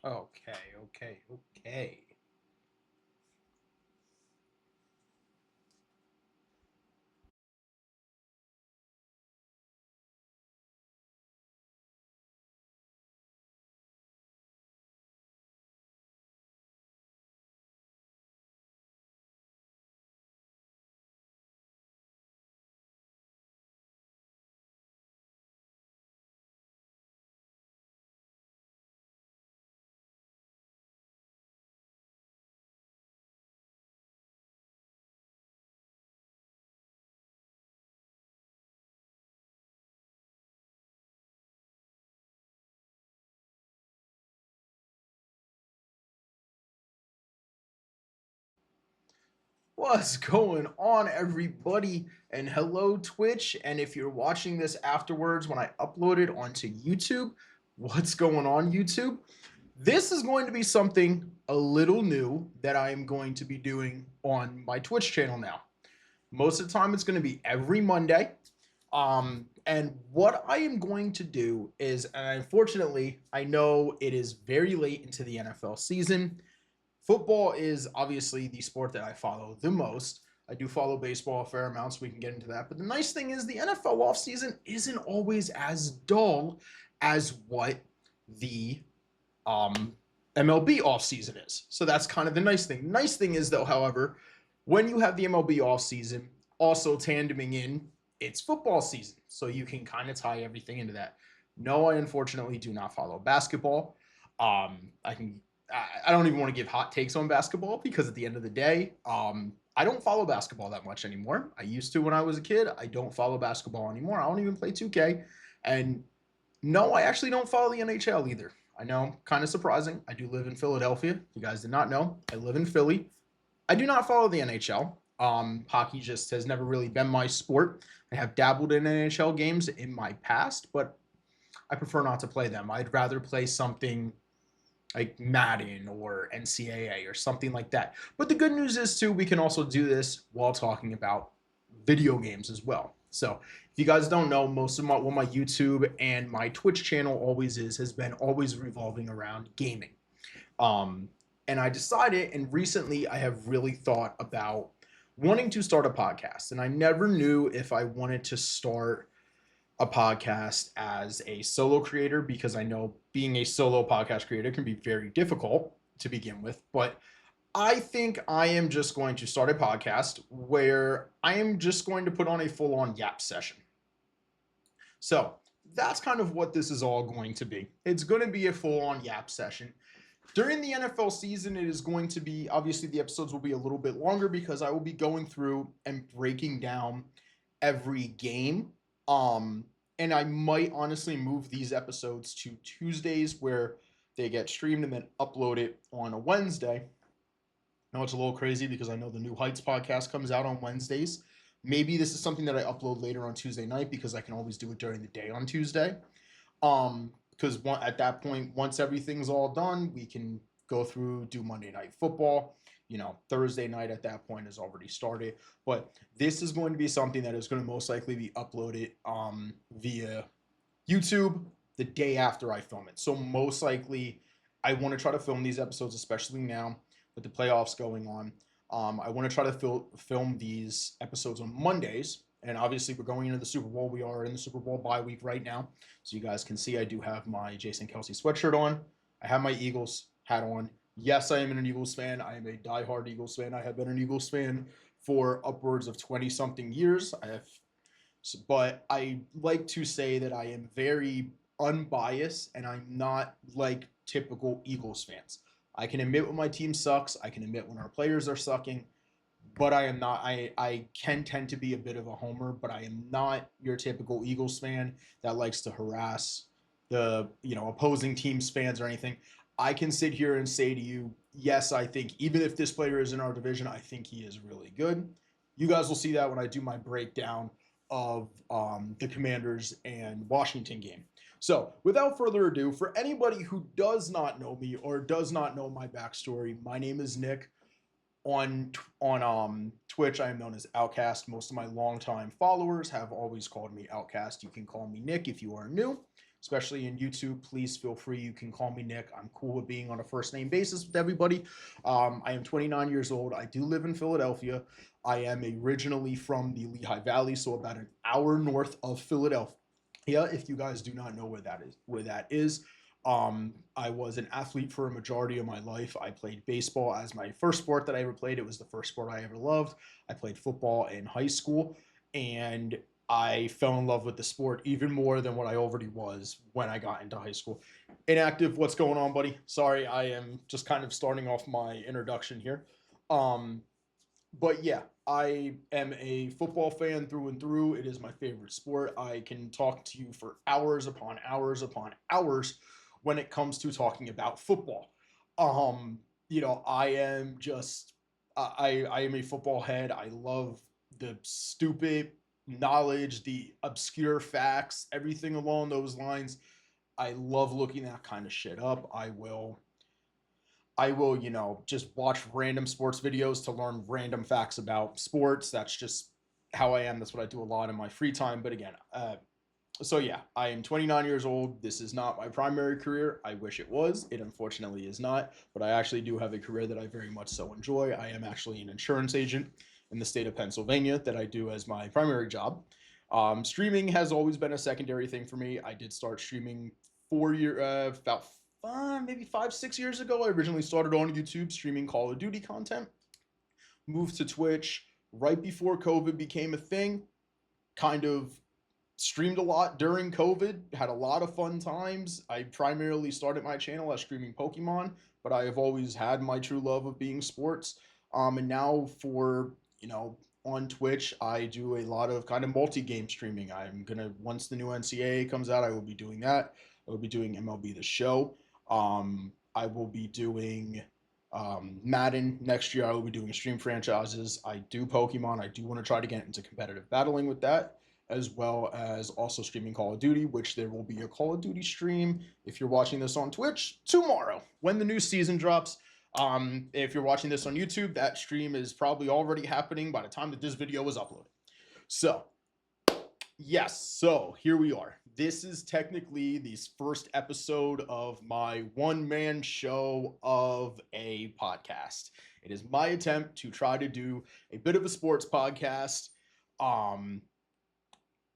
Okay. What's going on, everybody? And hello, Twitch. And if you're watching this afterwards when I upload it onto YouTube, what's going on, YouTube? This is going to be something a little new that I am going to be doing on my Twitch channel now. Most of the time, it's going to be every Monday. And what I am going to do is, and unfortunately, I know it is very late into the NFL season. Football is obviously the sport that I follow the most. I do follow baseball a fair amount, so we can get into that. But the nice thing is the NFL offseason isn't always as dull as what the um, MLB offseason is. So that's kind of the nice thing. Nice thing is, though, however, when you have the MLB offseason, also tandeming in, it's football season. So you can kind of tie everything into that. No, I unfortunately do not follow basketball. I can I don't even want to give hot takes on basketball because at the end of the day, I don't follow basketball that much anymore. I used to when I was a kid. I don't follow basketball anymore. I don't even play 2K. And no, I actually don't follow the NHL either. I know, kind of surprising. I do live in Philadelphia. If you guys did not know, I live in Philly. I do not follow the NHL. Hockey just has never really been my sport. I have dabbled in NHL games in my past, but I prefer not to play them. I'd rather play something like Madden or NCAA or something like that. But the good news is too, we can also do this while talking about video games as well. So if you guys don't know, most of what my YouTube and my Twitch channel always has been always revolving around gaming. Um, and I decided, and recently I have really thought about wanting to start a podcast. And I never knew if I wanted to start a podcast as a solo creator because I know being a solo podcast creator can be very difficult to begin with. But I think I am just going to start a podcast where I am just going to put on a full on yap session. So that's kind of what this is all going to be. It's going to be a full on yap session. During the NFL season, it is going to be obviously the episodes will be a little bit longer because I will be going through and breaking down every game. Um, and I might honestly move these episodes to Tuesdays where they get streamed and then upload it on a Wednesday. Now it's a little crazy because I know the New Heights podcast comes out on Wednesdays. Maybe this is something that I upload later on Tuesday night because I can always do it during the day on Tuesday. Because at that point, once everything's all done, we can go through, do Monday Night Football. Thursday night at that point has already started. But this is going to be something that is going to most likely be uploaded via YouTube the day after I film it. So most likely, I want to try to film these episodes, especially now with the playoffs going on. I want to try to film these episodes on Mondays. And obviously, we're going into the Super Bowl. We are in the Super Bowl bye week right now. So you guys can see I do have my Jason Kelsey sweatshirt on. I have my Eagles hat on. Yes, I am an Eagles fan. I am a diehard Eagles fan. I have been an Eagles fan for upwards of 20 something years. But I like to say that I am very unbiased and I'm not like typical Eagles fans. I can admit when my team sucks. I can admit when our players are sucking, but I am not. I can tend to be a bit of a homer, but I am not your typical Eagles fan that likes to harass the opposing team's fans or anything. I can sit here and say to you, yes, I think even if this player is in our division, I think he is really good. You guys will see that when I do my breakdown of the Commanders and Washington game. So, without further ado, for anybody who does not know me or does not know my backstory, my name is Nick. On Twitch, I am known as Outcast. Most of my longtime followers have always called me Outcast. You can call me Nick if you are new. especially in YouTube, please feel free. You can call me Nick. I'm cool with being on a first name basis with everybody. I am 29 years old. I do live in Philadelphia. I am originally from the Lehigh Valley, so about an hour north of Philadelphia. Yeah, if you guys do not know where that is, I was an athlete for a majority of my life. I played baseball as my first sport that I ever played. It was the first sport I ever loved. I played football in high school, and I fell in love with the sport even more than what I already was when I got into high school. Inactive, what's going on, buddy? Sorry, I am just kind of starting off my introduction here. Um, but yeah, I am a football fan through and through. It is my favorite sport. I can talk to you for hours upon hours upon hours when it comes to talking about football. I am just I am a football head. I love the stupid knowledge, the obscure facts, everything along those lines. I love looking that kind of shit up. I will, just watch random sports videos to learn random facts about sports. That's just how I am. That's what I do a lot in my free time. But again, so yeah, I am 29 years old. This is not my primary career. I wish it was. It unfortunately is not. But I actually do have a career that I very much so enjoy. I am actually an insurance agent in the state of Pennsylvania that I do as my primary job. Streaming has always been a secondary thing for me. I did start streaming about maybe 5, 6 years ago. I originally started on YouTube streaming Call of Duty content, moved to Twitch right before COVID became a thing, kind of streamed a lot during COVID, had a lot of fun times. I primarily started my channel as streaming Pokemon, but I have always had my true love of being sports. And now on Twitch, I do a lot of kind of multi-game streaming. Once the new NCAA comes out, I will be doing that. I will be doing MLB The Show. I will be doing Madden next year. I will be doing stream franchises. I do Pokemon. I do want to try to get into competitive battling with that, as well as also streaming Call of Duty, which there will be a Call of Duty stream if you're watching this on Twitch tomorrow when the new season drops. If you're watching this on YouTube, that stream is probably already happening by the time that this video was uploaded. So, yes, so here we are. This is technically the first episode of my one-man show of a podcast. It is my attempt to try to do a bit of a sports podcast.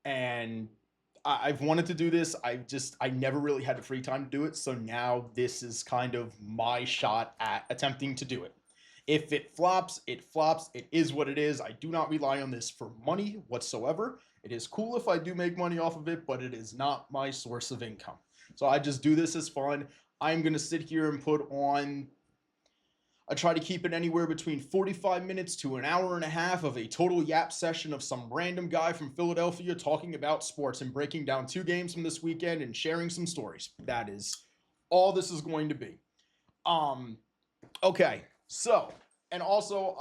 And I've wanted to do this. I never really had the free time to do it. So now this is kind of my shot at attempting to do it. If it flops, it flops. It is what it is. I do not rely on this for money whatsoever. It is cool if I do make money off of it, but it is not my source of income. So I just do this as fun. I'm going to sit here and I try to keep it anywhere between 45 minutes to an hour and a half of a total yap session of some random guy from Philadelphia talking about sports and breaking down 2 games from this weekend and sharing some stories. That is all this is going to be. Okay, so, and also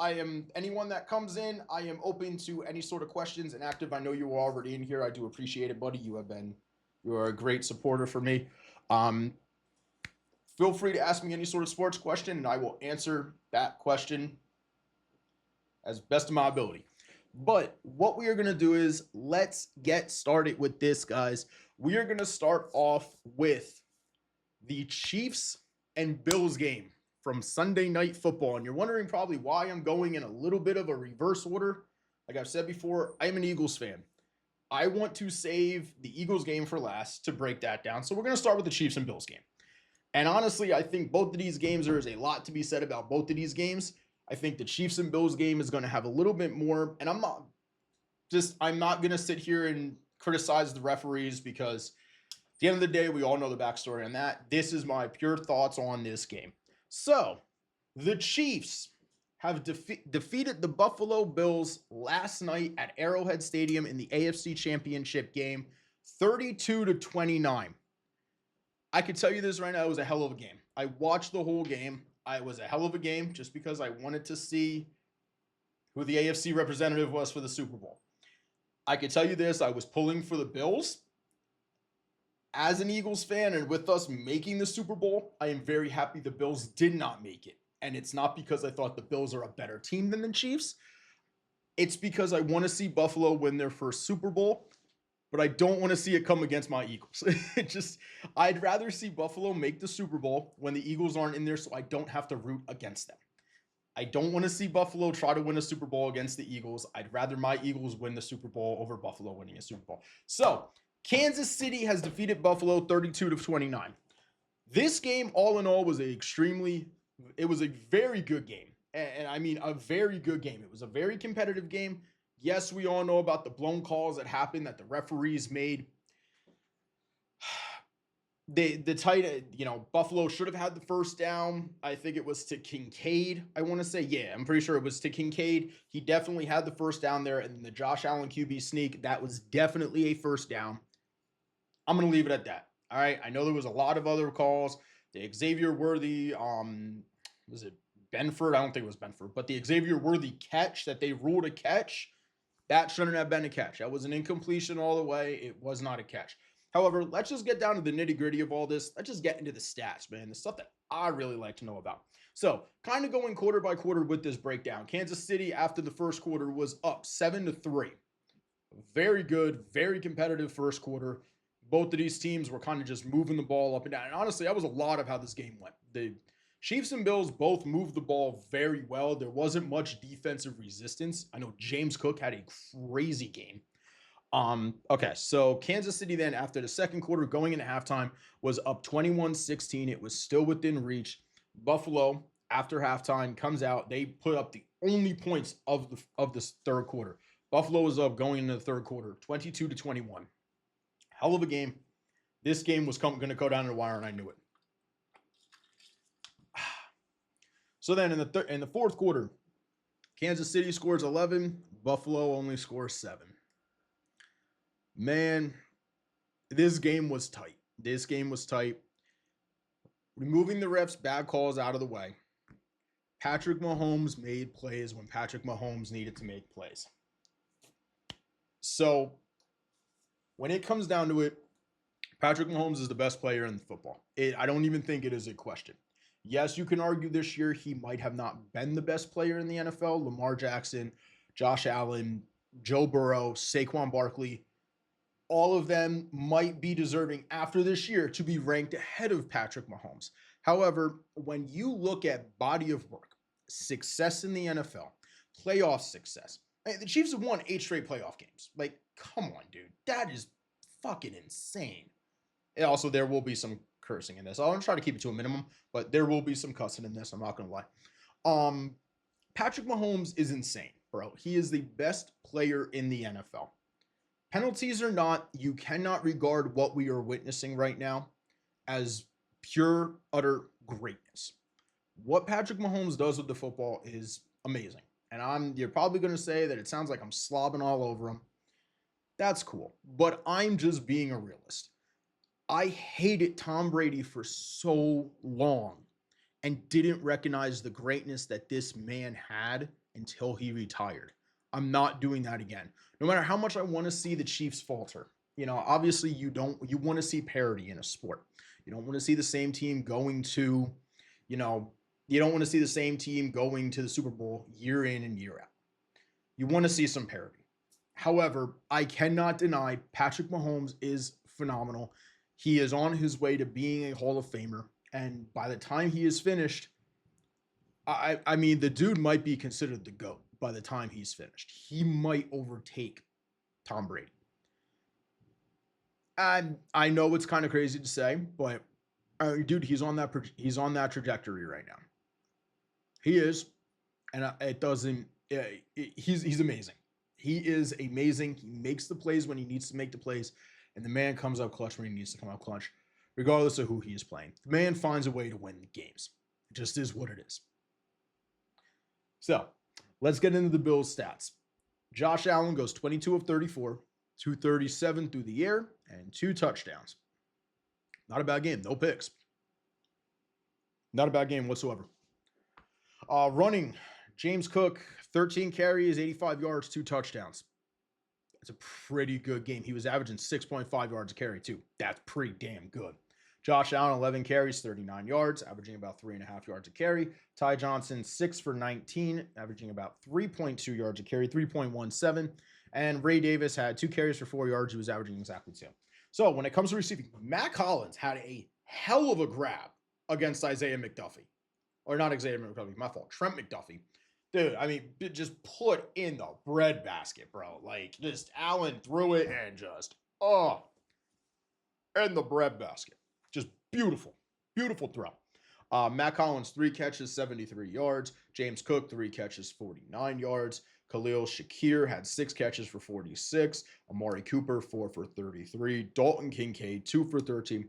anyone that comes in, I am open to any sort of questions and active. I know you were already in here. I do appreciate it, buddy. You are a great supporter for me. Feel free to ask me any sort of sports question, and I will answer that question as best of my ability. But what we are going to do is let's get started with this, guys. We are going to start off with the Chiefs and Bills game from Sunday Night Football. And you're wondering probably why I'm going in a little bit of a reverse order. Like I've said before, I'm an Eagles fan. I want to save the Eagles game for last to break that down. So we're going to start with the Chiefs and Bills game. And honestly, I think both of these games, there is a lot to be said about both of these games. I think the Chiefs and Bills game is going to have a little bit more, and I'm not going to sit here and criticize the referees because at the end of the day, we all know the backstory on that. This is my pure thoughts on this game. So, the Chiefs have defeated the Buffalo Bills last night at Arrowhead Stadium in the AFC Championship game, 32-29. I could tell you this right now, it was a hell of a game. I watched the whole game. It was a hell of a game just because I wanted to see who the AFC representative was for the Super Bowl. I could tell you this, I was pulling for the Bills. As an Eagles fan and with us making the Super Bowl, I am very happy the Bills did not make it. And it's not because I thought the Bills are a better team than the Chiefs. It's because I want to see Buffalo win their first Super Bowl. but I don't want to see it come against my Eagles. It just, I'd rather see Buffalo make the Super Bowl when the Eagles aren't in there so I don't have to root against them. I don't want to see Buffalo try to win a Super Bowl against the Eagles. I'd rather my Eagles win the Super Bowl over Buffalo winning a Super Bowl. So, Kansas City has defeated Buffalo 32-29. This game, all in all, was it was a very good game. And I mean, a very good game. It was a very competitive game. Yes, we all know about the blown calls that happened that the referees made. The tight, Buffalo should have had the first down. I think it was to Kincaid. I want to say, yeah, I'm pretty sure it was to Kincaid. He definitely had the first down there, and the Josh Allen QB sneak, that was definitely a first down. I'm going to leave it at that. All right. I know there was a lot of other calls. The Xavier Worthy, was it Benford? I don't think it was Benford, but the Xavier Worthy catch that they ruled a catch, that shouldn't have been a catch. That was an incompletion all the way. It was not a catch. However, let's just get down to the nitty gritty of all this. Let's just get into the stats, man. The stuff that I really like to know about. So, kind of going quarter by quarter with this breakdown. Kansas City, after the first quarter, was up 7-3. Very good, very competitive first quarter. Both of these teams were kind of just moving the ball up and down. And honestly, that was a lot of how this game went. The Chiefs and Bills both moved the ball very well. There wasn't much defensive resistance. I know James Cook had a crazy game. Okay, so Kansas City then, after the second quarter going into halftime, was up 21-16. It was still within reach. Buffalo, after halftime, comes out. They put up the only points of this third quarter. Buffalo was up going into the third quarter, 22-21. Hell of a game. This game was going to go down to the wire, and I knew it. So then in the fourth quarter, Kansas City scores 11. Buffalo only scores 7. Man, this game was tight. Removing the refs' bad calls out of the way. Patrick Mahomes made plays when Patrick Mahomes needed to make plays. So, when it comes down to it, Patrick Mahomes is the best player in football. I don't even think it is a question. Yes, you can argue this year he might have not been the best player in the NFL. Lamar Jackson, Josh Allen, Joe Burrow, Saquon Barkley, all of them might be deserving after this year to be ranked ahead of Patrick Mahomes. However, when you look at body of work, success in the NFL, playoff success, the Chiefs have won 8 straight playoff games. Like, come on, dude. That is fucking insane. And also, there will be some cursing in this. I'll try to keep it to a minimum, but there will be some cussing in this. I'm not going to lie. Patrick Mahomes is insane, bro. He is the best player in the NFL. Penalties or not, you cannot regard what we are witnessing right now as pure, utter greatness. What Patrick Mahomes does with the football is amazing. And you're probably going to say that it sounds like I'm slobbing all over him. That's cool. But I'm just being a realist. I hated Tom Brady for so long and didn't recognize the greatness that this man had until he retired. I'm not doing that again. No matter how much I want to see the Chiefs falter. Obviously you want to see parity in a sport. You don't want to see the same team going to, you don't want to see the same team going to the Super Bowl year in and year out. You want to see some parity. However, I cannot deny Patrick Mahomes is phenomenal. He is on his way to being a Hall of Famer. And by the time he is finished, I mean, the dude might be considered the GOAT by the time he's finished. He might overtake Tom Brady. I know it's kind of crazy to say, but dude, he's on that trajectory right now. He is, and it doesn't. He's amazing. He is amazing. He makes the plays when he needs to make the plays, and the man comes up clutch when he needs to come up clutch, regardless of who he is playing. The man finds a way to win the games. It just is what it is. So, let's get into the Bills' stats. Josh Allen goes 22 of 34, 237 through the air, and 2 touchdowns. Not a bad game. No picks. Not a bad game whatsoever. Running, James Cook, 13 carries, 85 yards, 2 touchdowns. That's a pretty good game. He was averaging 6.5 yards a carry, too. That's pretty damn good. Josh Allen, 11 carries, 39 yards, averaging about 3.5 yards a carry. Ty Johnson, 6 for 19, averaging about 3.2 yards a carry, 3.17. And Ray Davis had 2 carries for 4 yards. He was averaging exactly 2. So when it comes to receiving, Matt Collins had a hell of a grab against Isaiah McDuffie. Or not Isaiah McDuffie, my fault. Trent McDuffie. Dude, I mean, just put in the breadbasket, bro. Like, just Allen threw it and just, in the breadbasket. Just beautiful. Beautiful throw. Matt Collins, 3 catches, 73 yards. James Cook, 3 catches, 49 yards. Khalil Shakir had 6 catches for 46. Amari Cooper, 4 for 33. Dalton Kincaid, 2 for 13.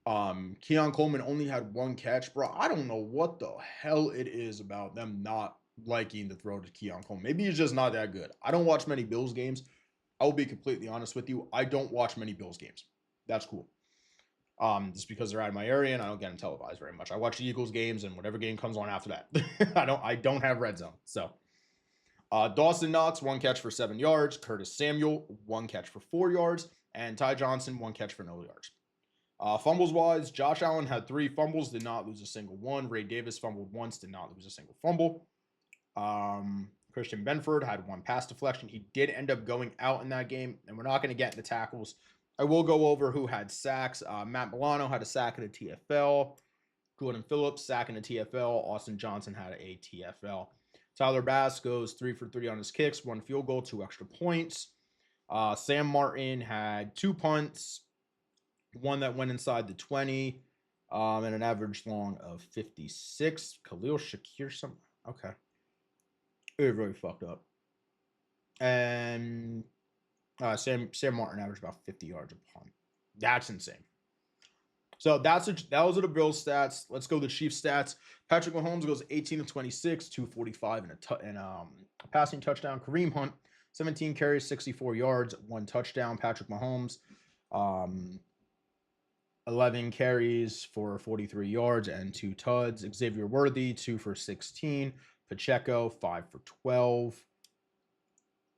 Keon Coleman only had 1 catch. Bro, I don't know what the hell it is about them not liking to throw to Keon Coleman. Maybe he's just not that good. I don't watch many Bills games. I will be completely honest with you. I don't watch many Bills games. That's cool. Just because they're out of my area and I don't get them televised very much. I watch the Eagles games and whatever game comes on after that. I don't have red zone. So Dawson Knox, 1 catch for 7 yards. Curtis Samuel, 1 catch for 4 yards. And Ty Johnson, 1 catch for 0 yards. Fumbles wise, Josh Allen had 3 fumbles, did not lose a single one. Ray Davis fumbled once, did not lose a single fumble. Christian Benford had 1 pass deflection. He did end up going out in that game, and we're not going to get into tackles. I will go over who had sacks. Matt Milano had a sack in the TFL. Jordan Phillips, sack in the TFL. Austin Johnson had a TFL. Tyler Bass goes 3 for 3 on his kicks, 1 field goal, 2 extra points. Sam Martin had 2 punts, 1 that went inside the 20, and an average long of 56. Khalil Shakir, okay. It really fucked up. And Sam Martin averaged about 50 yards a punt. That's insane. So those are the Bills stats. Let's go to the Chiefs stats. Patrick Mahomes goes 18 of 26, 245 and a passing touchdown. Kareem Hunt, 17 carries, 64 yards, 1 touchdown. Patrick Mahomes, 11 carries for 43 yards and 2 tuds. Xavier Worthy, 2 for 16. Pacheco, 5 for 12.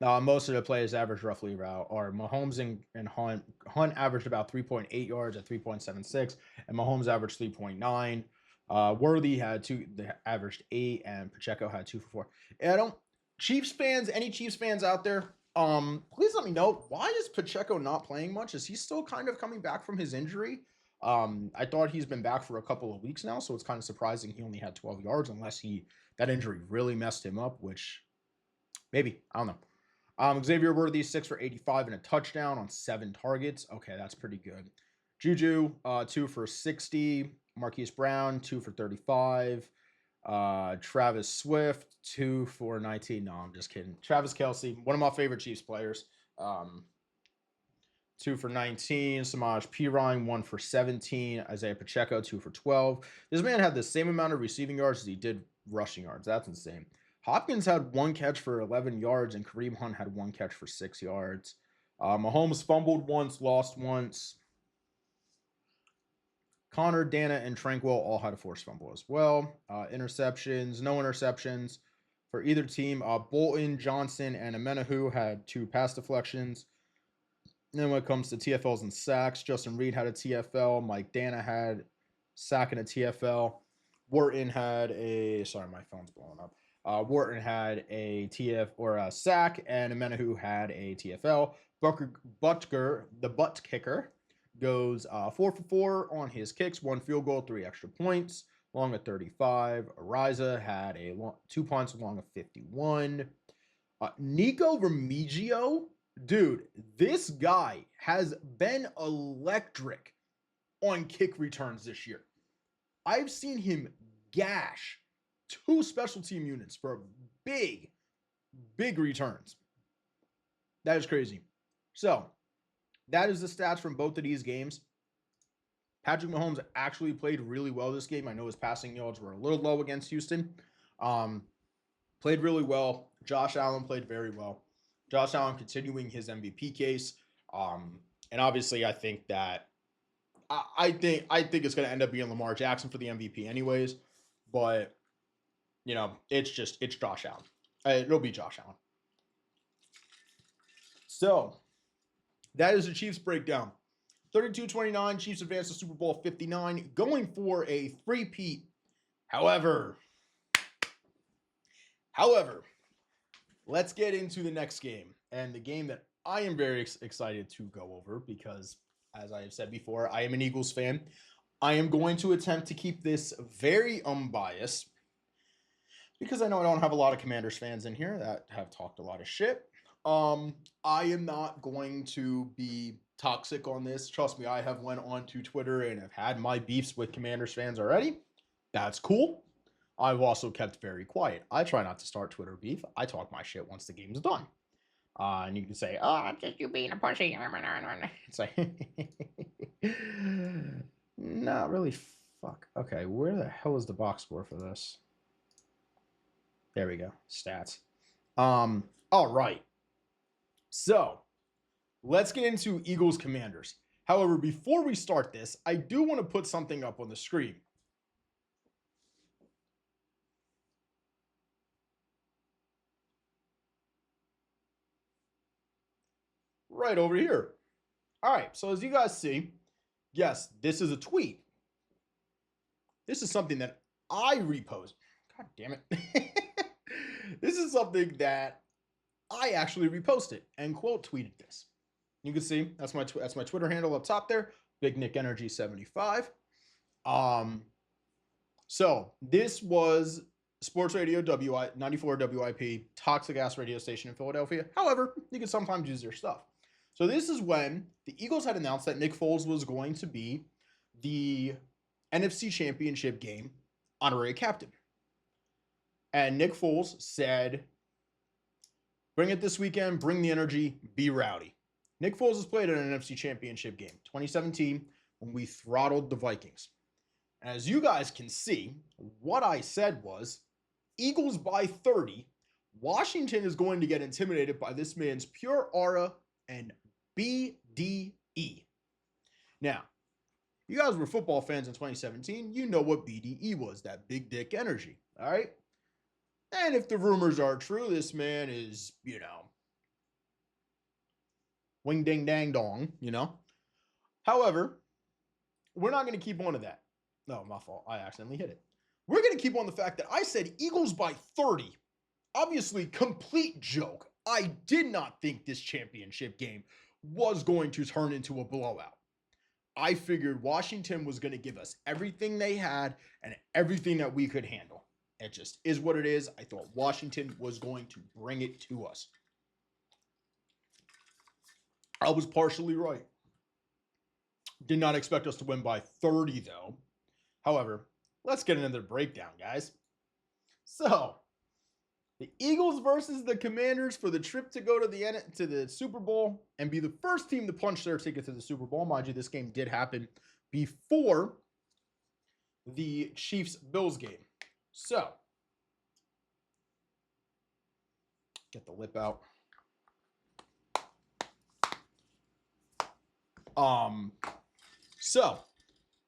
Most of the plays averaged roughly about, or Mahomes and Hunt. Hunt averaged about 3.8 yards at 3.76, and Mahomes averaged 3.9. Worthy had 2, they averaged 8, and Pacheco had 2 for 4. And Chiefs fans, any Chiefs fans out there, please let me know, why is Pacheco not playing much? Is he still kind of coming back from his injury? I thought he's been back for a couple of weeks now, so it's kind of surprising he only had 12 yards, unless that injury really messed him up, which maybe, I don't know. Xavier Worthy, 6 for 85 and a touchdown on 7 targets. Okay, that's pretty good. Juju, 2 for 60. Marquise Brown, 2 for 35. Travis Swift, 2 for 19. No, I'm just kidding. Travis Kelce, one of my favorite Chiefs players. 2 for 19. Samaj Pirine, 1 for 17. Isaiah Pacheco, 2 for 12. This man had the same amount of receiving yards as he did rushing yards. That's insane. Hopkins had 1 catch for 11 yards, and Kareem Hunt had 1 catch for 6 yards. Mahomes fumbled once, lost once. Connor, Dana, and Tranquil all had a forced fumble as well. Interceptions, no interceptions for either team. Bolton, Johnson, and Amenahu had 2 pass deflections. And then when it comes to TFLs and sacks, Justin Reed had a TFL. Mike Dana had sack and a TFL. Wharton had a, sorry, my phone's blowing up. Wharton had a TF or a sack, and Amenahu had a TFL. Butker, the butt kicker, goes 4 for 4 on his kicks, 1 field goal, 3 extra points, long of 35. Ariza had 2 punts, long of 51. Nico Remigio, dude, this guy has been electric on kick returns this year. I've seen him gash 2 special team units for big returns. That is crazy. So, that is the stats from both of these games. Patrick Mahomes actually played really well this game. I know his passing yards were a little low against Houston. Played really well. Josh Allen played very well. Josh Allen continuing his MVP case. And obviously, I think that I think it's going to end up being Lamar Jackson for the MVP anyways. But you know, it's Josh Allen. It'll be Josh Allen. So, that is the Chiefs breakdown. 32-29, Chiefs advance to Super Bowl 59, going for a three-peat. However, let's get into the next game. And the game that I am very excited to go over because, as I have said before, I am an Eagles fan. I am going to attempt to keep this very unbiased because I know I don't have a lot of Commanders fans in here that have talked a lot of shit. I am not going to be toxic on this. Trust me, I have went on to Twitter and have had my beefs with Commanders fans already. That's cool. I've also kept very quiet. I try not to start Twitter beef. I talk my shit once the game's done. And you can say, "Oh, I'm just you being a pussy." It's like, not really. Fuck. Okay, where the hell is the box score for this? There we go. Stats. All right. So let's get into Eagles Commanders. However, before we start this, I do want to put something up on the screen. Right over here. All right. So as you guys see, yes, this is a tweet. This is something that I repost. God damn it. This is something that I actually reposted and quote tweeted this. You can see that's my Twitter handle up top there, Big Nick Energy 75. So this was Sports Radio 94 WIP, toxic ass radio station in Philadelphia. However, you can sometimes use their stuff. So this is when the Eagles had announced that Nick Foles was going to be the NFC Championship game honorary captain. And Nick Foles said, "Bring it this weekend, bring the energy, be rowdy." Nick Foles has played in an NFC Championship game, 2017, when we throttled the Vikings. As you guys can see, what I said was, Eagles by 30. Washington is going to get intimidated by this man's pure aura and BDE. Now, you guys were football fans in 2017. You know what BDE was, that big dick energy. All right. And if the rumors are true, this man is, wing ding dang dong, However, we're not going to keep on to that. No, my fault. I accidentally hit it. We're going to keep on the fact that I said Eagles by 30. Obviously, complete joke. I did not think this championship game was going to turn into a blowout. I figured Washington was going to give us everything they had and everything that we could handle. It just is what it is. I thought Washington was going to bring it to us. I was partially right. Did not expect us to win by 30, though. However, let's get into the breakdown, guys. So, the Eagles versus the Commanders for the trip to go to the Super Bowl and be the first team to punch their ticket to the Super Bowl. Mind you, this game did happen before the Chiefs-Bills game. So, get the lip out. So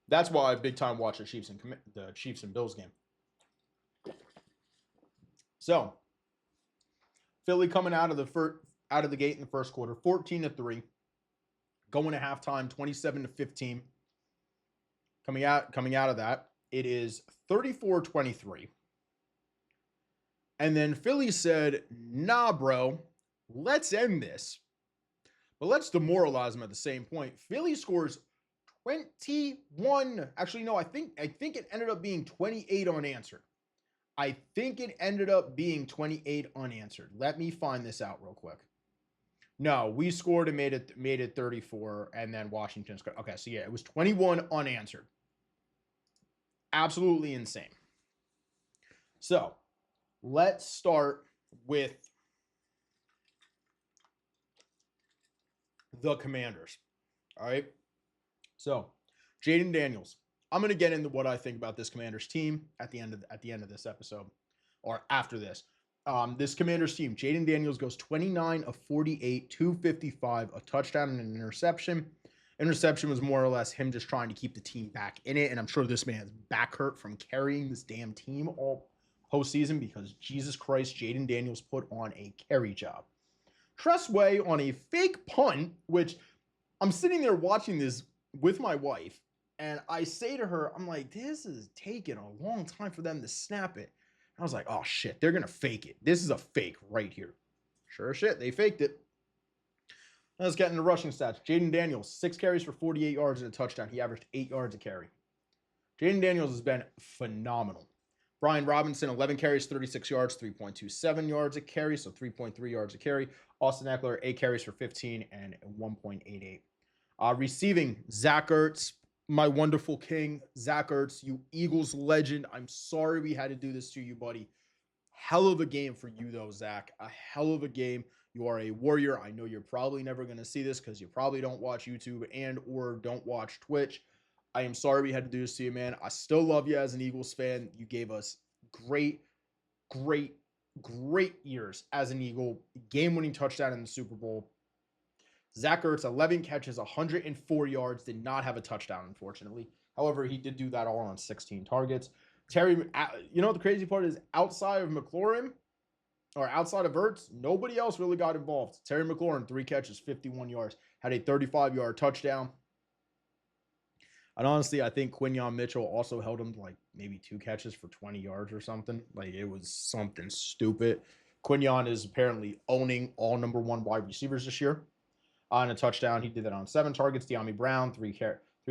that's why I big time watch the Chiefs and Bills game. So Philly coming out of the gate in the first quarter, 14-3, going to halftime, 27-15. Coming out of that, it is 34-23. And then Philly said, "Nah, bro, let's end this. But let's demoralize them at the same point." Philly scores 21. Actually, no, I think it ended up being 28 unanswered. I think it ended up being 28 unanswered. Let me find this out real quick. No, we scored and made it 34, and then Washington scored. Okay, so yeah, it was 21 unanswered. Absolutely insane. So let's start with the Commanders. All right. So Jaden Daniels. I'm going to get into what I think about this Commanders team at the end of this episode, or after this. This Commanders team, Jaden Daniels goes 29 of 48, 255, a touchdown and an interception. Interception was more or less him just trying to keep the team back in it, and I'm sure this man's back hurt from carrying this damn team all postseason because Jesus Christ, Jaden Daniels put on a carry job. Tressway on a fake punt, which I'm sitting there watching this with my wife, and I say to her, I'm like, this is taking a long time for them to snap it. I was like, oh shit, they're going to fake it. This is a fake right here. Sure as shit, they faked it. Let's get into rushing stats. Jaden Daniels, 6 carries for 48 yards and a touchdown. He averaged 8 yards a carry. Jaden Daniels has been phenomenal. Brian Robinson, 11 carries, 36 yards, 3.27 yards a carry, so 3.3 yards a carry. Austin Eckler, 8 carries for 15 and 1.88. Receiving, Zach Ertz, my wonderful king. Zach Ertz, you Eagles legend. I'm sorry we had to do this to you, buddy. Hell of a game for you, though, Zach. A hell of a game. You are a warrior. I know you're probably never going to see this because you probably don't watch YouTube and or don't watch Twitch. I am sorry we had to do this to you, man. I still love you as an Eagles fan. You gave us great, great, great years as an Eagle. Game-winning touchdown in the Super Bowl. Zach Ertz, 11 catches, 104 yards, did not have a touchdown, unfortunately. However, he did do that all on 16 targets. Terry, you know what the crazy part is? Outside of McLaurin, or outside of Ertz, nobody else really got involved. Terry McLaurin, 3 catches, 51 yards, had a 35-yard touchdown. And honestly, I think Quinyon Mitchell also held him to like maybe 2 catches for 20 yards or something. Like it was something stupid. Quinyon is apparently owning all number 1 wide receivers this year. On a touchdown, he did that on 7 targets. De'Ami Brown, 3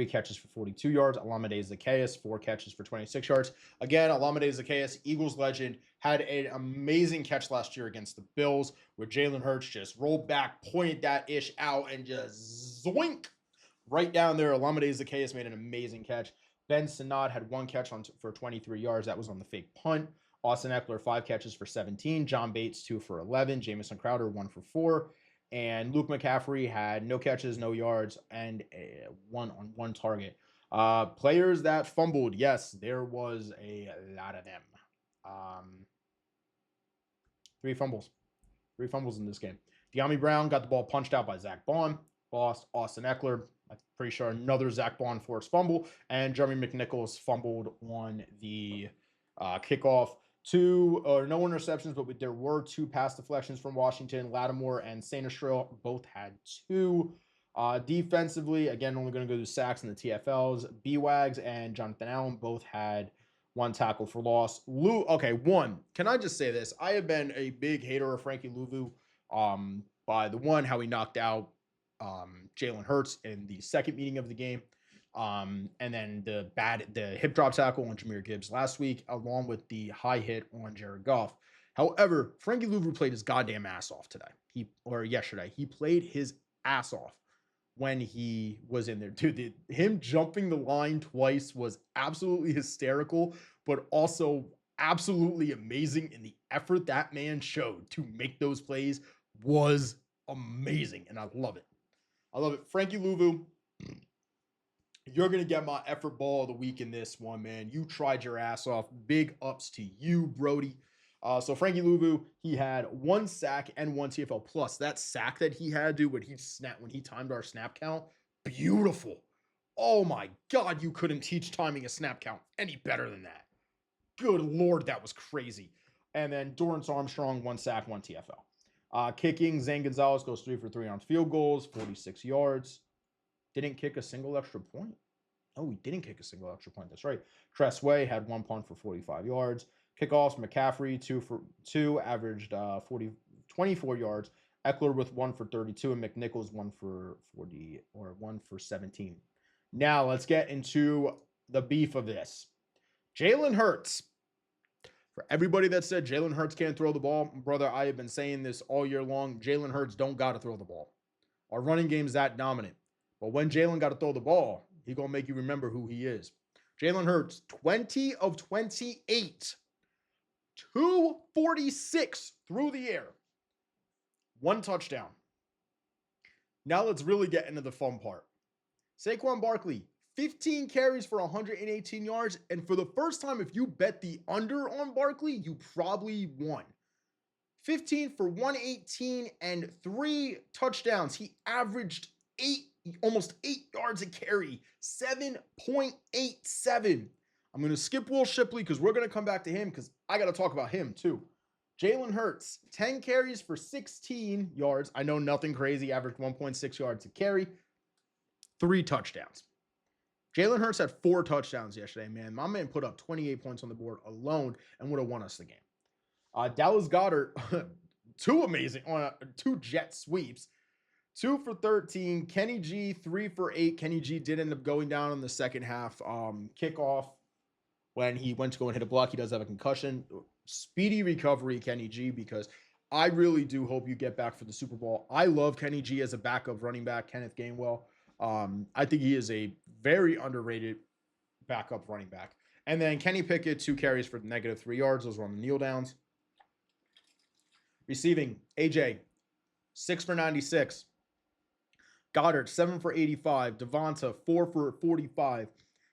catches for 42 yards. Olamide Zaccheaus, 4 catches for 26 yards. Again, Olamide Zaccheaus, Eagles legend, had an amazing catch last year against the Bills where Jalen Hurts just rolled back, pointed that ish out, and just zoink right down there. Olamide Zaccheaus made an amazing catch. Ben Sinnott had 1 catch for 23 yards. That was on the fake punt. Austin Eckler, 5 catches for 17. John Bates, 2 for 11. Jamison Crowder, 1 for 4. And Luke McCaffrey had no catches, no yards, and 1 on 1 target. Players that fumbled, yes, there was a lot of them. 3 fumbles. 3 fumbles in this game. De'Ami Brown got the ball punched out by Zach Bond. Lost Austin Eckler. I'm pretty sure another Zach Bond forced fumble. And Jeremy McNichols fumbled on the kickoff. No interceptions, but there were 2 pass deflections from Washington. Lattimore and Sanistrell both had 2. Defensively, again, only going to go to sacks in the TFLs. B-Wags and Jonathan Allen both had 1 tackle for loss. One. Can I just say this? I have been a big hater of Frankie Louvu by the one, how he knocked out Jalen Hurts in the second meeting of the game. And then the hip drop tackle on Jahmyr Gibbs last week, along with the high hit on Jared Goff. However, Frankie Louvu played his goddamn ass off yesterday. He played his ass off when he was in there. Dude, him jumping the line twice was absolutely hysterical, but also absolutely amazing. And the effort that man showed to make those plays was amazing. And I love it. Frankie Louvu, you're going to get my effort ball of the week in this one, man. You tried your ass off. Big ups to you, Brody. So Frankie Louvu, he had 1 sack and 1 TFL plus. That sack that he had, dude, when he timed our snap count, beautiful. Oh my God, you couldn't teach timing a snap count any better than that. Good Lord, that was crazy. And then Dorrance Armstrong, 1 sack, 1 TFL. Kicking, Zane Gonzalez goes 3 for 3 on field goals, 46 yards. Didn't kick a single extra point. Oh, he didn't kick a single extra point. That's right. Tressway had 1 punt for 45 yards. Kickoffs, McCaffrey, 2 for 2, averaged 24 yards. Eckler with 1 for 32, and McNichols 1 for 1 for 17. Now let's get into the beef of this. Jalen Hurts. For everybody that said Jalen Hurts can't throw the ball, brother, I have been saying this all year long. Jalen Hurts don't got to throw the ball. Our running game is that dominant. But when Jalen got to throw the ball, he going to make you remember who he is. Jalen Hurts, 20 of 28. 246 through the air. 1 touchdown. Now let's really get into the fun part. Saquon Barkley, 15 carries for 118 yards. And for the first time, if you bet the under on Barkley, you probably won. 15 for 118 and 3 touchdowns. He averaged almost 8 yards a carry, 7.87. I'm going to skip Will Shipley because we're going to come back to him because I got to talk about him too. Jalen Hurts, 10 carries for 16 yards. I know nothing crazy, averaged 1.6 yards a carry, 3 touchdowns. Jalen Hurts had 4 touchdowns yesterday, man. My man put up 28 points on the board alone and would have won us the game. Dallas Goedert, two amazing, two jet sweeps. 2 for 13. Kenny G, 3 for 8. Kenny G did end up going down in the second half. Kickoff when he went to go and hit a block. He does have a concussion. Speedy recovery, Kenny G, because I really do hope you get back for the Super Bowl. I love Kenny G as a backup running back, Kenneth Gainwell. I think he is a very underrated backup running back. And then Kenny Pickett, 2 carries for -3 yards. Those were on the kneel downs. Receiving, AJ, 6 for 96. Goddard, 7 for 85. Devonta, 4 for 45.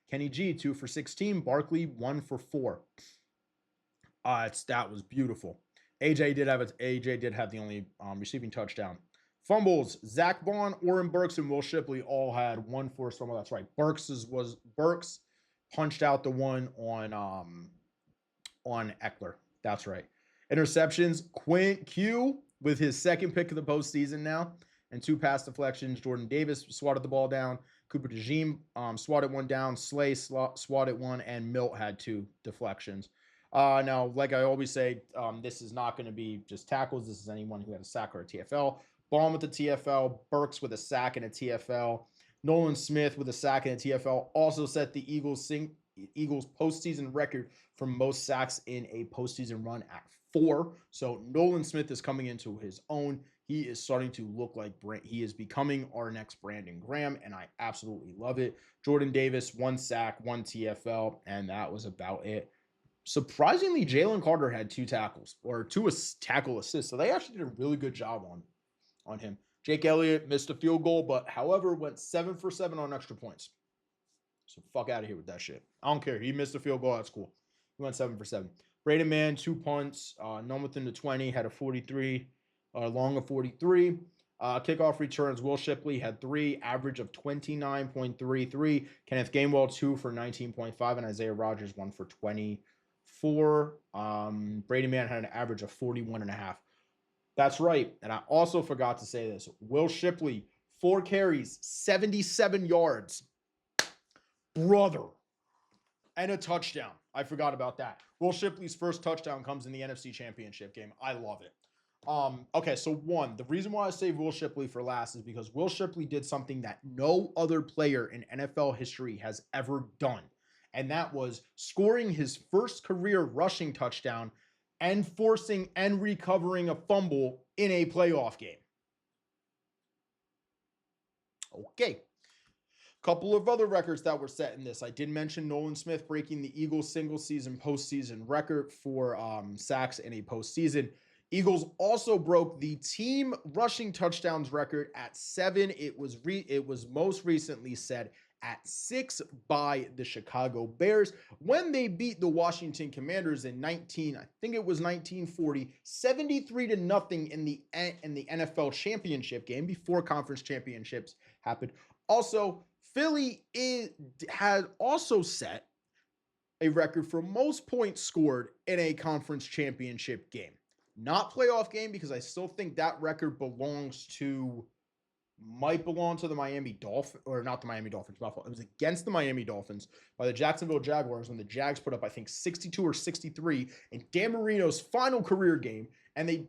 Kenny G, 2 for 16. Barkley, 1 for 4. That was beautiful. AJ did have the only receiving touchdown. Fumbles, Zach Bond, Oren Burks, and Will Shipley all had 1 forced fumble. That's right. Burks punched out the one on Eckler. That's right. Interceptions, Q with his second pick of the postseason now, and 2 pass deflections. Jordan Davis swatted the ball down. Cooper DeJean swatted one down. Slay swatted one, and Milt had 2 deflections. Now, like I always say, this is not going to be just tackles. This is anyone who had a sack or a TFL. Baum with the TFL. Burks with a sack and a TFL. Nolan Smith with a sack and a TFL also set the Eagles postseason record for most sacks in a postseason run at 4. So Nolan Smith is coming into his own. He is starting to look like he is becoming our next Brandon Graham, and I absolutely love it. Jordan Davis, 1 sack, 1 TFL, and that was about it. Surprisingly, Jalen Carter had 2 tackles or 2 tackle assists, so they actually did a really good job on him. Jake Elliott missed a field goal, but however, went 7 for 7 on extra points. So fuck out of here with that shit. I don't care. He missed a field goal. That's cool. He went 7 for 7. Braden Mann, 2 punts, none within the 20, had a 43, long of 43. Kickoff returns, Will Shipley had 3, average of 29.33. Kenneth Gainwell, 2 for 19.5, and Isaiah Rodgers, 1 for 24. Brady Mann had an average of 41.5. That's right. And I also forgot to say this. Will Shipley, 4 carries, 77 yards. Brother. And a touchdown. I forgot about that. Will Shipley's first touchdown comes in the NFC Championship game. I love it. Okay, so the reason why I saved Will Shipley for last is because Will Shipley did something that no other player in NFL history has ever done. And that was scoring his first career rushing touchdown and forcing and recovering a fumble in a playoff game. Okay. Couple of other records that were set in this. I did mention Nolan Smith breaking the Eagles single-season postseason record for sacks in a postseason. Eagles also broke the team rushing touchdowns record at 7. It was most recently set at 6 by the Chicago Bears when they beat the Washington Commanders in 1940, 73-0 in the NFL championship game before conference championships happened. Also, Philly has also set a record for most points scored in a conference championship game. Not playoff game, because I still think that record might belong to the Miami Dolphins, or not the Miami Dolphins. It was against the Miami Dolphins by the Jacksonville Jaguars when the Jags put up, I think, 62 or 63 in Dan Marino's final career game. And the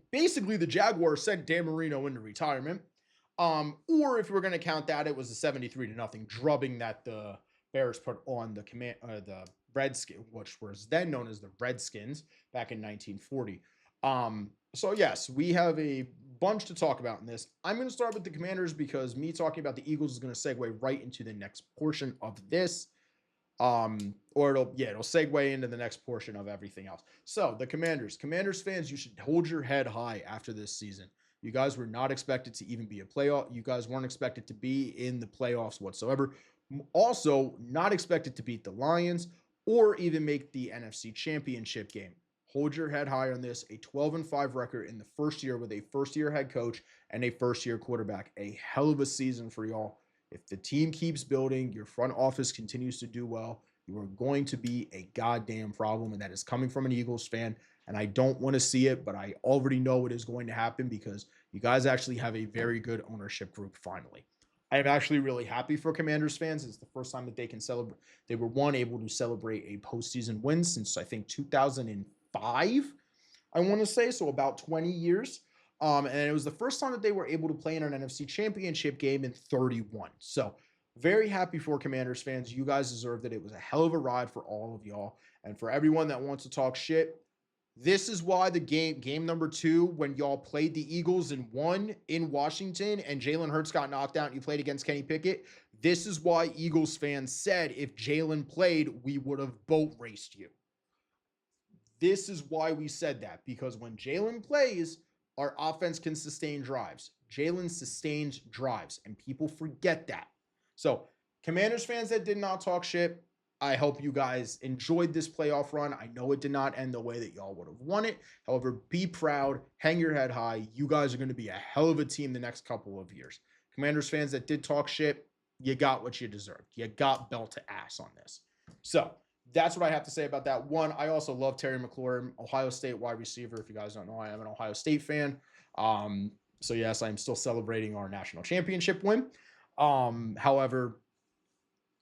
Jaguars sent Dan Marino into retirement. Or if we're going to count that, it was a 73-0 drubbing that the Bears put on the Redskins, which was then known as the Redskins back in 1940. So yes, we have a bunch to talk about in this. I'm going to start with the Commanders because me talking about the Eagles is going to segue right into the next portion of this. Or it'll segue into the next portion of everything else. So the Commanders fans, you should hold your head high after this season. You guys were not expected to even be a playoff. You guys weren't expected to be in the playoffs whatsoever. Also, not expected to beat the Lions or even make the NFC Championship game. Hold your head high on this. A 12-5 record in the first year with a first-year head coach and a first-year quarterback. A hell of a season for y'all. If the team keeps building, your front office continues to do well, you are going to be a goddamn problem, and that is coming from an Eagles fan. And I don't want to see it, but I already know it is going to happen because you guys actually have a very good ownership group finally. I am actually really happy for Commanders fans. It's the first time that they can celebrate. They were able to celebrate a postseason win since I think 2005, I want to say, so about 20 years. And it was the first time that they were able to play in an NFC championship game in 31. So very happy for Commanders fans. You guys deserved it. It was a hell of a ride for all of y'all. And for everyone that wants to talk shit, this is why the game number 2, when y'all played the Eagles and won in Washington and Jalen Hurts got knocked out and you played against Kenny Pickett, this is why Eagles fans said if Jalen played, we would have boat raced you. This is why we said that, because when Jalen plays, our offense can sustain drives. Jalen sustains drives, and people forget that. So, Commanders fans that did not talk shit, I hope you guys enjoyed this playoff run. I know it did not end the way that y'all would have won it. However, be proud, hang your head high. You guys are going to be a hell of a team the next couple of years. Commanders fans that did talk shit, you got what you deserved. You got belt to ass on this. So, that's what I have to say about that. One, I also love Terry McLaurin, Ohio State wide receiver. If you guys don't know, I am an Ohio State fan. So yes, I'm still celebrating our national championship win. However,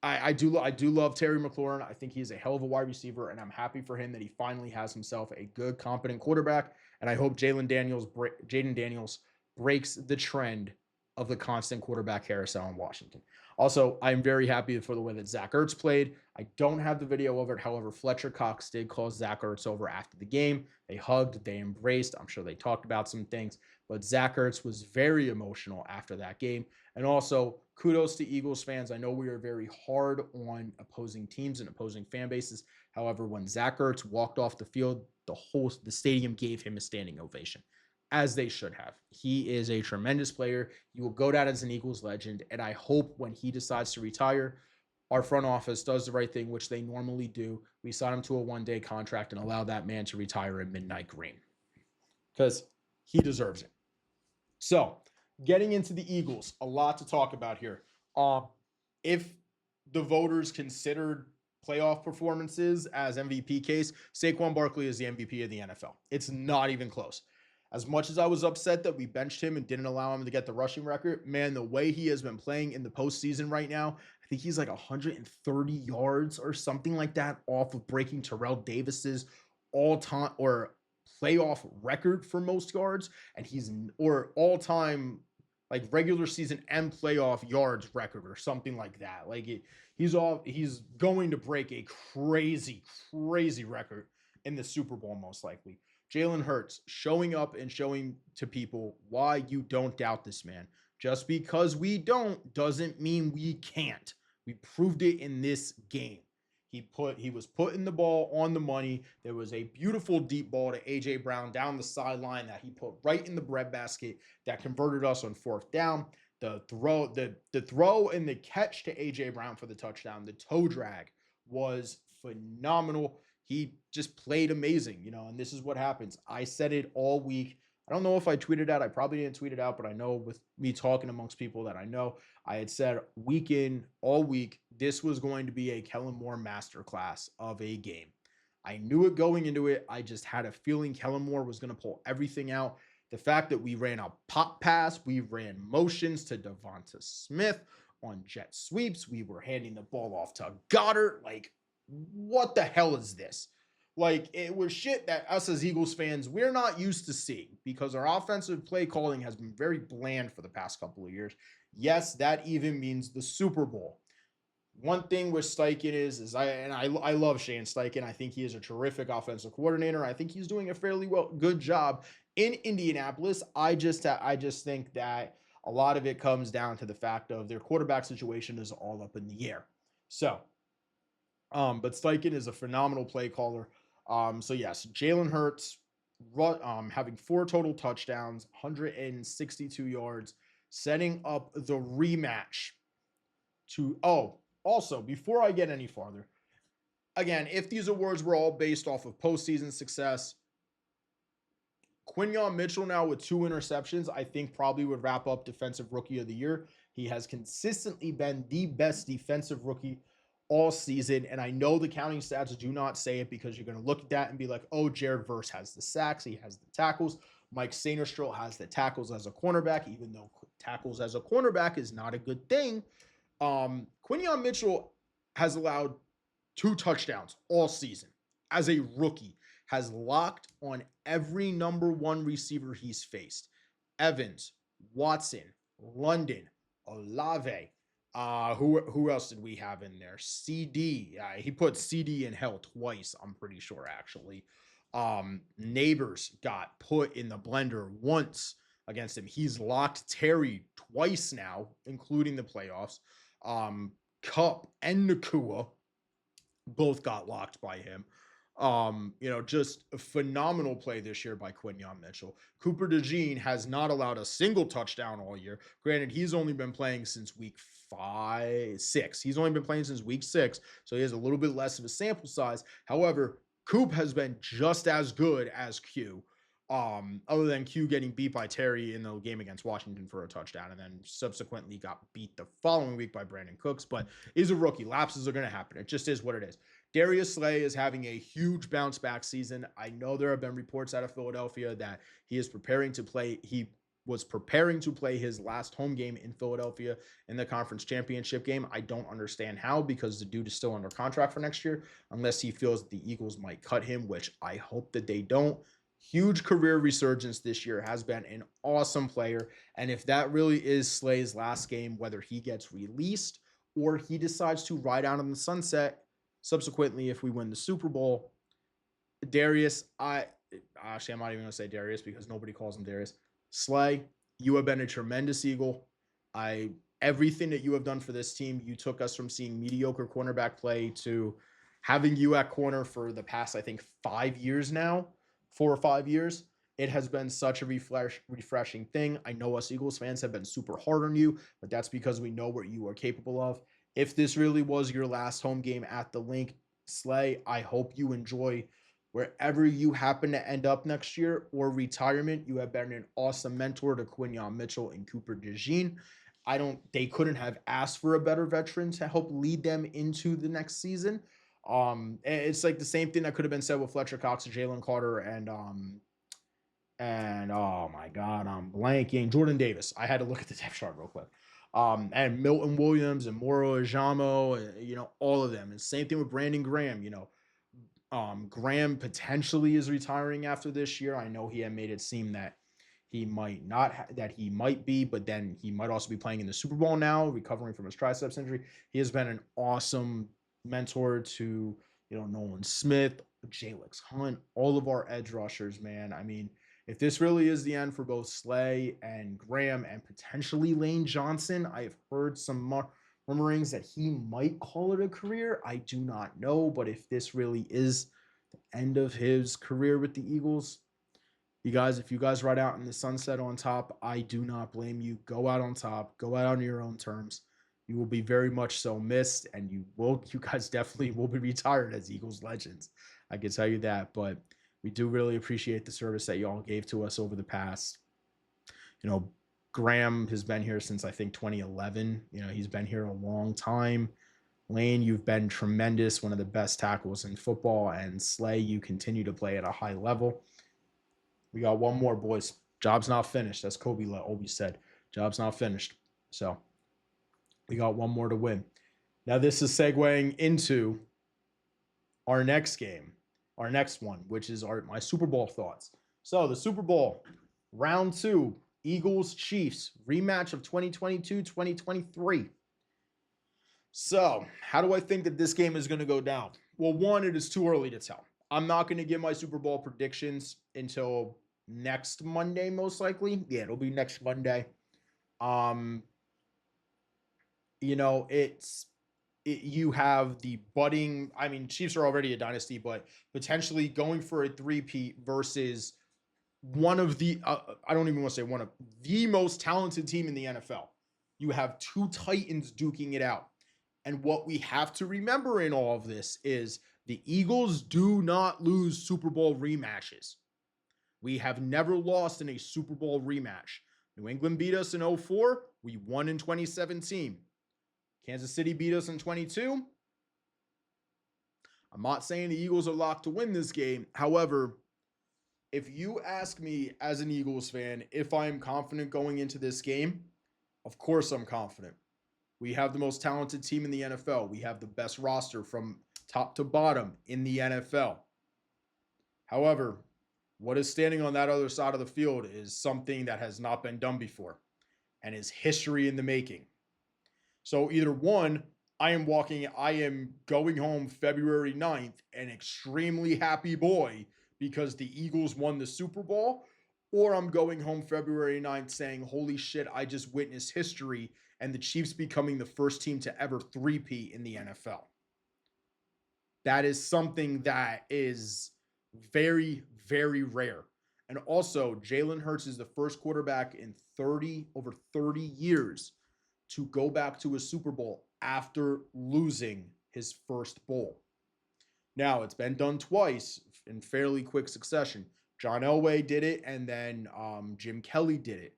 I do love Terry McLaurin. I think he's a hell of a wide receiver, and I'm happy for him that he finally has himself a good, competent quarterback. And I hope Jaden Daniels breaks the trend of the constant quarterback carousel in Washington. Also, I'm very happy for the way that Zach Ertz played. I don't have the video of it. However, Fletcher Cox did call Zach Ertz over after the game. They hugged, they embraced. I'm sure they talked about some things, but Zach Ertz was very emotional after that game. And also, kudos to Eagles fans. I know we are very hard on opposing teams and opposing fan bases. However, when Zach Ertz walked off the field, the stadium gave him a standing ovation, as they should have. He is a tremendous player. He will go down as an Eagles legend, and I hope when he decides to retire, our front office does the right thing, which they normally do. We sign him to a one-day contract and allow that man to retire in midnight green, because he deserves it. So, getting into the Eagles, a lot to talk about here. If the voters considered playoff performances as MVP case, Saquon Barkley is the MVP of the NFL. It's not even close. As much as I was upset that we benched him and didn't allow him to get the rushing record, man, the way he has been playing in the postseason right now, I think he's like 130 yards or something like that off of breaking Terrell Davis's all-time or playoff record for most yards, and he's or all-time like regular season and playoff yards record or something like that. He's going to break a crazy record in the Super Bowl most likely. Jalen Hurts showing up and showing to people why you don't doubt this man. Just because we don't doesn't mean we can't. We proved it in this game. He was putting the ball on the money. There was a beautiful deep ball to AJ Brown down the sideline that he put right in the breadbasket that converted us on 4th down. The throw and the catch to AJ Brown for the touchdown, the toe drag was phenomenal. He just played amazing, and this is what happens. I said it all week. I don't know if I tweeted out. I probably didn't tweet it out, but I know with me talking amongst people that I know, I had said all week, this was going to be a Kellen Moore masterclass of a game. I knew it going into it. I just had a feeling Kellen Moore was going to pull everything out. The fact that we ran a pop pass, we ran motions to Devonta Smith on jet sweeps. We were handing the ball off to Goddard. What the hell is this? It was shit that us as Eagles fans, we're not used to seeing, because our offensive play calling has been very bland for the past couple of years. Yes, that even means the Super Bowl. One thing with Steichen is I love Shane Steichen. I think he is a terrific offensive coordinator. I think he's doing a fairly good job in Indianapolis. I just think that a lot of it comes down to the fact of their quarterback situation is all up in the air. So, but Steichen is a phenomenal play caller. So yes, Jalen Hurts having 4 total touchdowns, 162 yards, setting up the rematch to also, before I get any farther, again, if these awards were all based off of postseason success, Quinyon Mitchell now with 2 interceptions, I think probably would wrap up Defensive Rookie of the Year. He has consistently been the best defensive rookie all season, and I know the counting stats do not say it, because you're going to look at that and be like, oh, Jared Verse has the sacks, he has the tackles. Mike Sainristil has the tackles as a cornerback, even though tackles as a cornerback is not a good thing. Quinyon Mitchell has allowed 2 touchdowns all season as a rookie, has locked on every number 1 receiver he's faced. Evans, Watson, London, Olave. Who else did we have in there? CD. He put CD in hell twice, I'm pretty sure, actually. Neighbors got put in the blender once against him. He's locked Terry twice now, including the playoffs. Cup and Nakua both got locked by him. Just a phenomenal play this year by Quinyon Mitchell. Cooper DeJean has not allowed a single touchdown all year. Granted, he's only been playing since week 6. He's only been playing since week 6, so he has a little bit less of a sample size. However, Coop has been just as good as Q. Other than Q getting beat by Terry in the game against Washington for a touchdown, and then subsequently got beat the following week by Brandon Cooks, but he's a rookie. Lapses are going to happen. It just is what it is. Darius Slay is having a huge bounce back season. I know there have been reports out of Philadelphia that he is preparing to play. He was preparing to play his last home game in Philadelphia in the conference championship game. I don't understand how, because the dude is still under contract for next year, unless he feels that the Eagles might cut him, which I hope that they don't. Huge career resurgence this year, has been an awesome player. And if that really is Slay's last game, whether he gets released or he decides to ride out in the sunset, subsequently, if we win the Super Bowl, Darius, I'm not even going to say Darius because nobody calls him Darius. Slay, you have been a tremendous Eagle. Everything that you have done for this team, you took us from seeing mediocre cornerback play to having you at corner for the past, I think, 5 years now, 4 or 5 years. It has been such a refreshing thing. I know us Eagles fans have been super hard on you, but that's because we know what you are capable of. If this really was your last home game at the Link, Slay, I hope you enjoy wherever you happen to end up next year or retirement. You have been an awesome mentor to Quinyon Mitchell and Cooper DeJean. They couldn't have asked for a better veteran to help lead them into the next season. It's like the same thing that could have been said with Fletcher Cox, Jalen Carter, and oh my God, I'm blanking. Jordan Davis. I had to look at the depth chart real quick. And Milton Williams and Moro Ajamo, all of them. And same thing with Brandon Graham. Graham potentially is retiring after this year. I know he had made it seem that he might not, that he might be, but then he might also be playing in the Super Bowl now, recovering from his triceps injury. He has been an awesome mentor to, Nolan Smith, Jalix Hunt, all of our edge rushers, man. I mean, if this really is the end for both Slay and Graham and potentially Lane Johnson, I have heard some murmurings that he might call it a career. I do not know, but if this really is the end of his career with the Eagles, if you guys ride out in the sunset on top, I do not blame you. Go out on top, go out on your own terms. You will be very much so missed, and you guys definitely will be retired as Eagles legends. I can tell you that, but we do really appreciate the service that y'all gave to us over the past. Graham has been here since I think 2011. He's been here a long time. Lane, you've been tremendous, one of the best tackles in football, and Slay, you continue to play at a high level. We got one more, boys. Job's not finished. That's Kobe always said. Job's not finished. So we got one more to win. Now this is segueing into our next game, our next one, which is my Super Bowl thoughts. So the Super Bowl, round 2, Eagles Chiefs, rematch of 2022-2023. So how do I think that this game is going to go down? Well, one, it is too early to tell. I'm not going to give my Super Bowl predictions until next Monday, most likely. Yeah, it'll be next Monday. You have the budding. I mean, Chiefs are already a dynasty, but potentially going for a three-peat versus one of the, I don't even want to say one of the most talented team in the NFL. You have two Titans duking it out. And what we have to remember in all of this is the Eagles do not lose Super Bowl rematches. We have never lost in a Super Bowl rematch. New England beat us in 2004. We won in 2017. Kansas City beat us in 22. I'm not saying the Eagles are locked to win this game. However, if you ask me as an Eagles fan if I am confident going into this game, of course I'm confident. We have the most talented team in the NFL. We have the best roster from top to bottom in the NFL. However, What is standing on that other side of the field is something that has not been done before and is history in the making. So either one, I am going home February 9th, an extremely happy boy because the Eagles won the Super Bowl, or I'm going home February 9th saying, holy shit, I just witnessed history and the Chiefs becoming the first team to ever three-peat in the NFL. That is something that is very, very rare. And also, Jalen Hurts is the first quarterback in over 30 years to go back to a Super Bowl after losing his first bowl. Now, it's been done twice in fairly quick succession. John Elway did it, and then Jim Kelly did it.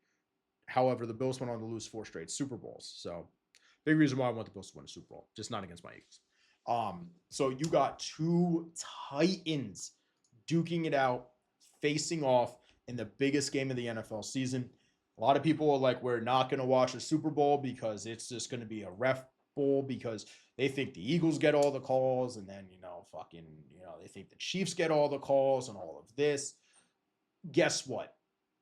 However, the Bills went on to lose 4 straight Super Bowls. So, big reason why I want the Bills to win a Super Bowl, just not against my Eagles. So you got two Titans duking it out, facing off in the biggest game of the NFL season. A lot of people are like, we're not going to watch a Super Bowl because it's just going to be a ref bowl because they think the Eagles get all the calls and then, they think the Chiefs get all the calls and all of this. Guess what?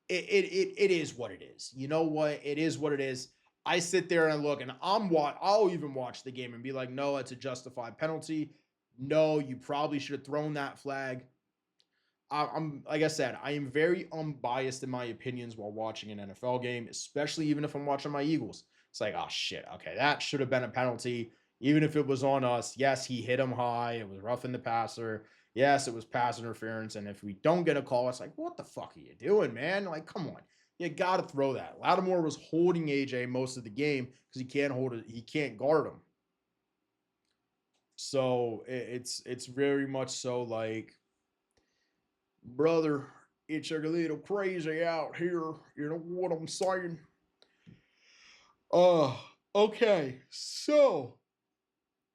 It is what it is. You know what? It is what it is. I sit there and look, and I'll even watch the game and be like, no, it's a justified penalty. No, you probably should have thrown that flag. I'm like I said, I am very unbiased in my opinions while watching an NFL game, especially even if I'm watching my Eagles. It's like, oh shit, okay, that should have been a penalty, even if it was on us. Yes, he hit him high. It was roughing the passer. Yes, it was pass interference. And if we don't get a call, it's like, what the fuck are you doing, man? Like, come on. You got to throw that. Lattimore was holding AJ most of the game because he can't hold it. He can't guard him. So it's very much so like, brother, it's a little crazy out here. You know what I'm saying? Okay. So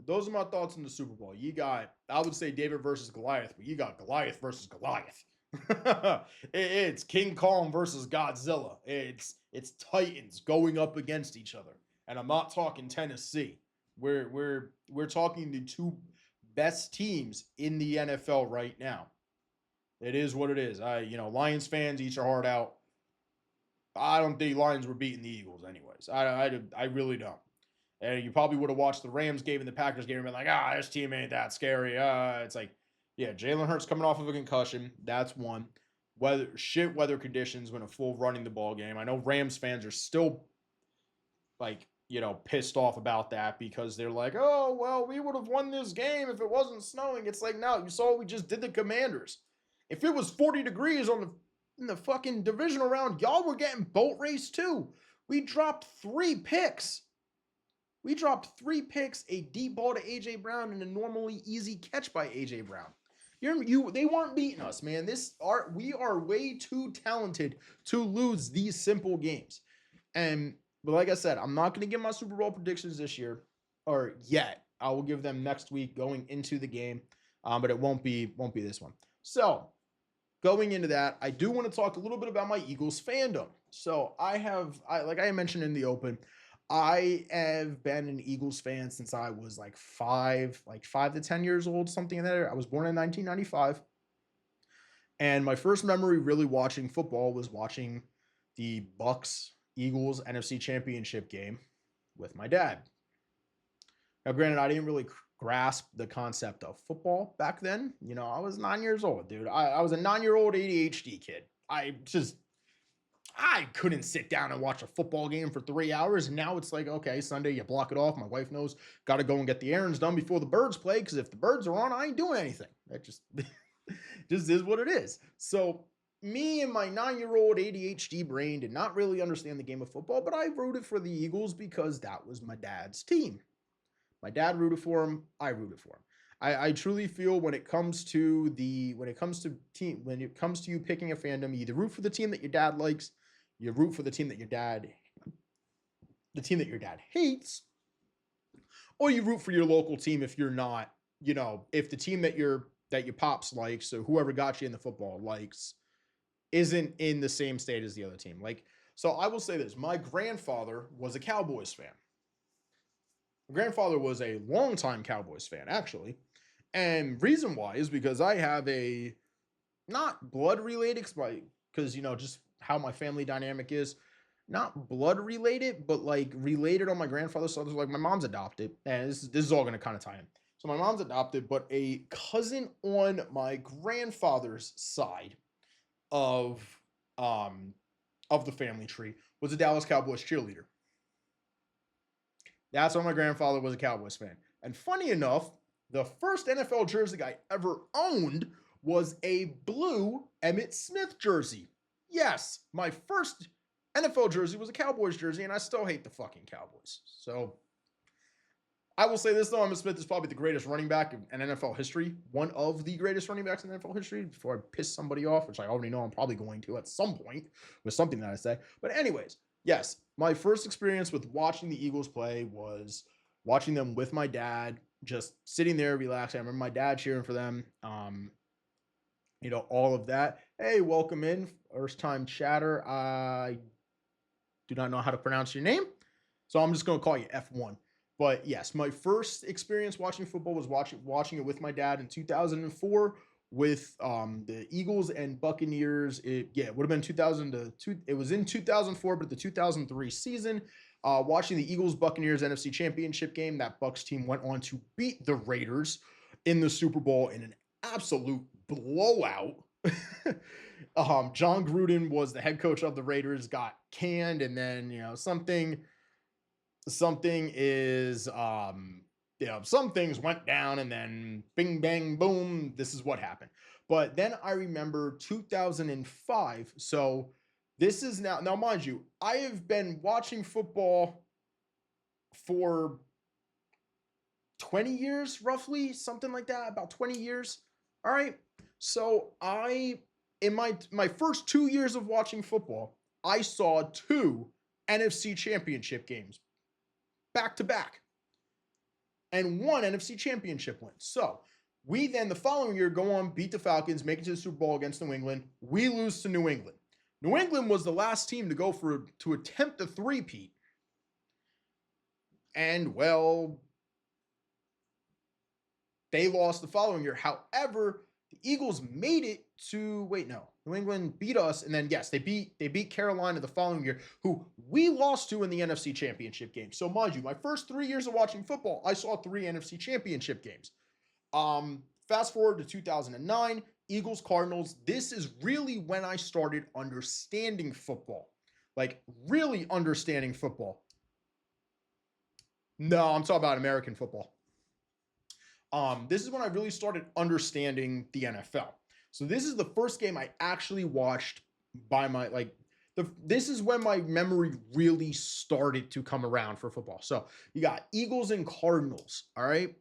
those are my thoughts on the Super Bowl. You got, I would say David versus Goliath, but you got Goliath versus Goliath. It's King Kong versus Godzilla. It's Titans going up against each other. And I'm not talking Tennessee. We're talking the two best teams in the NFL right now. It is what it is. Lions fans, eat your heart out. I don't think Lions were beating the Eagles anyways. I really don't. And you probably would have watched the Rams game and the Packers game and been like, this team ain't that scary. It's like, yeah, Jalen Hurts coming off of a concussion. That's one. Weather conditions when a full running the ball game. I know Rams fans are still pissed off about that because they're like, oh, well, we would have won this game if it wasn't snowing. It's like, no, you saw what we just did to Commanders. If it was 40 degrees in the fucking divisional round, y'all were getting boat race too. We dropped 3 picks. A deep ball to AJ Brown, and a normally easy catch by AJ Brown. They weren't beating us, man. We are way too talented to lose these simple games. But like I said, I'm not going to give my Super Bowl predictions this year or yet. I will give them next week going into the game, but it won't be this one. So going into that, I do want to talk a little bit about my Eagles fandom. So like I mentioned in the open, I have been an Eagles fan since I was like 5 to 10 years old, something in there. I was born in 1995. And my first memory really watching football was watching the Bucks Eagles NFC Championship game with my dad. Now, granted, I didn't really grasp the concept of football back then. I was 9 years old, dude. I was a 9-year-old ADHD kid. I couldn't sit down and watch a football game for 3 hours. And now it's like, okay, Sunday, you block it off. My wife knows, got to go and get the errands done before the Birds play. Because if the Birds are on, I ain't doing anything. That just is what it is. So me and my 9-year-old ADHD brain did not really understand the game of football, but I rooted for the Eagles because that was my dad's team. My dad rooted for him. I rooted for him. I truly feel when it comes to you picking a fandom, you either root for the team that your dad likes, you root for the team that your dad hates, or you root for your local team if you're not, if the team that your pops likes or whoever got you in the football likes isn't in the same state as the other team. So I will say this, my grandfather was a Cowboys fan. My grandfather was a longtime Cowboys fan, actually. And reason why is because I have a not blood related, because just how my family dynamic is, not blood related, but like related on my grandfather's side. Like my mom's adopted, and this is all gonna kind of tie in. So my mom's adopted, but a cousin on my grandfather's side of um of the family tree was a Dallas Cowboys cheerleader. That's why my grandfather was a Cowboys fan. And funny enough, the first NFL jersey I ever owned was a blue Emmitt Smith jersey. Yes, my first NFL jersey was a Cowboys jersey, and I still hate the fucking Cowboys. So I will say this though, Emmitt Smith is probably the greatest running back in NFL history. One of the greatest running backs in NFL history, before I piss somebody off, which I already know I'm probably going to at some point with something that I say. But anyways, yes, my first experience with watching the Eagles play was watching them with my dad, just sitting there relaxing. I remember my dad cheering for them. All of that. Hey, welcome in. First time chatter. I do not know how to pronounce your name, so I'm just going to call you F1. But yes, my first experience watching football was watching it with my dad in 2004 with the Eagles and Buccaneers. It would have been 2002. It was in 2004, but the 2003 season. Watching the Eagles Buccaneers NFC Championship game, that Bucs team went on to beat the Raiders in the Super Bowl in an absolute blowout. John Gruden was the head coach of the Raiders, got canned, and then something is some things went down, and then bing bang boom, this is what happened. But then I remember 2005. So this is now mind you, I have been watching football for 20 years, roughly, something like that, about 20 years. All right. So in my first 2 years of watching football, I saw 2 NFC championship games back to back and 1 NFC championship win. So we then the following year go on, beat the Falcons, make it to the Super Bowl against New England. We lose to New England. New England was the last team to attempt a three-peat. And well, they lost the following year. However, the Eagles made it to New England beat us, and then yes, they beat Carolina the following year, who we lost to in the NFC Championship game. So mind you, my first 3 years of watching football, I saw 3 NFC Championship games. Fast forward to 2009, Eagles Cardinals. This is really when I started understanding football, like really understanding football. No, I'm talking about American football. This is when I really started understanding the NFL. So this is the first game I actually watched by this is when my memory really started to come around for football. So you got Eagles and Cardinals, all right?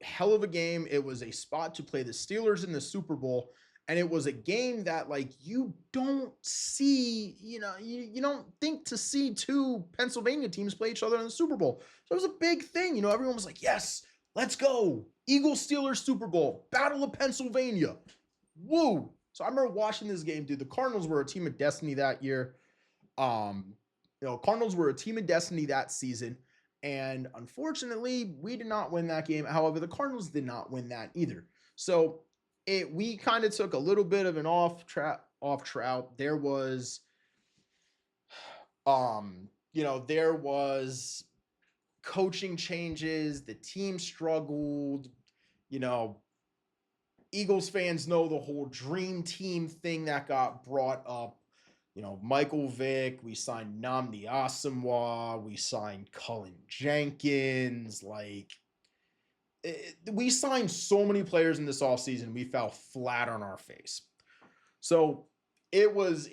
Hell of a game. It was a spot to play the Steelers in the Super Bowl, and it was a game that you don't see, you don't think to see 2 Pennsylvania teams play each other in the Super Bowl. So it was a big thing. Everyone was like, yes, let's go. Eagles Steelers Super Bowl, Battle of Pennsylvania. Woo. So I remember watching this game, dude. The Cardinals were a team of destiny that year. Cardinals were a team of destiny that season. And unfortunately, we did not win that game. However, the Cardinals did not win that either. So we kind of took a little bit of an off trout. There was, there was coaching changes. The team struggled. Eagles fans know the whole dream team thing that got brought up. Michael Vick, we signed Nnamdi Asomugha, we signed Cullen Jenkins. We signed so many players in this offseason, we fell flat on our face. So it was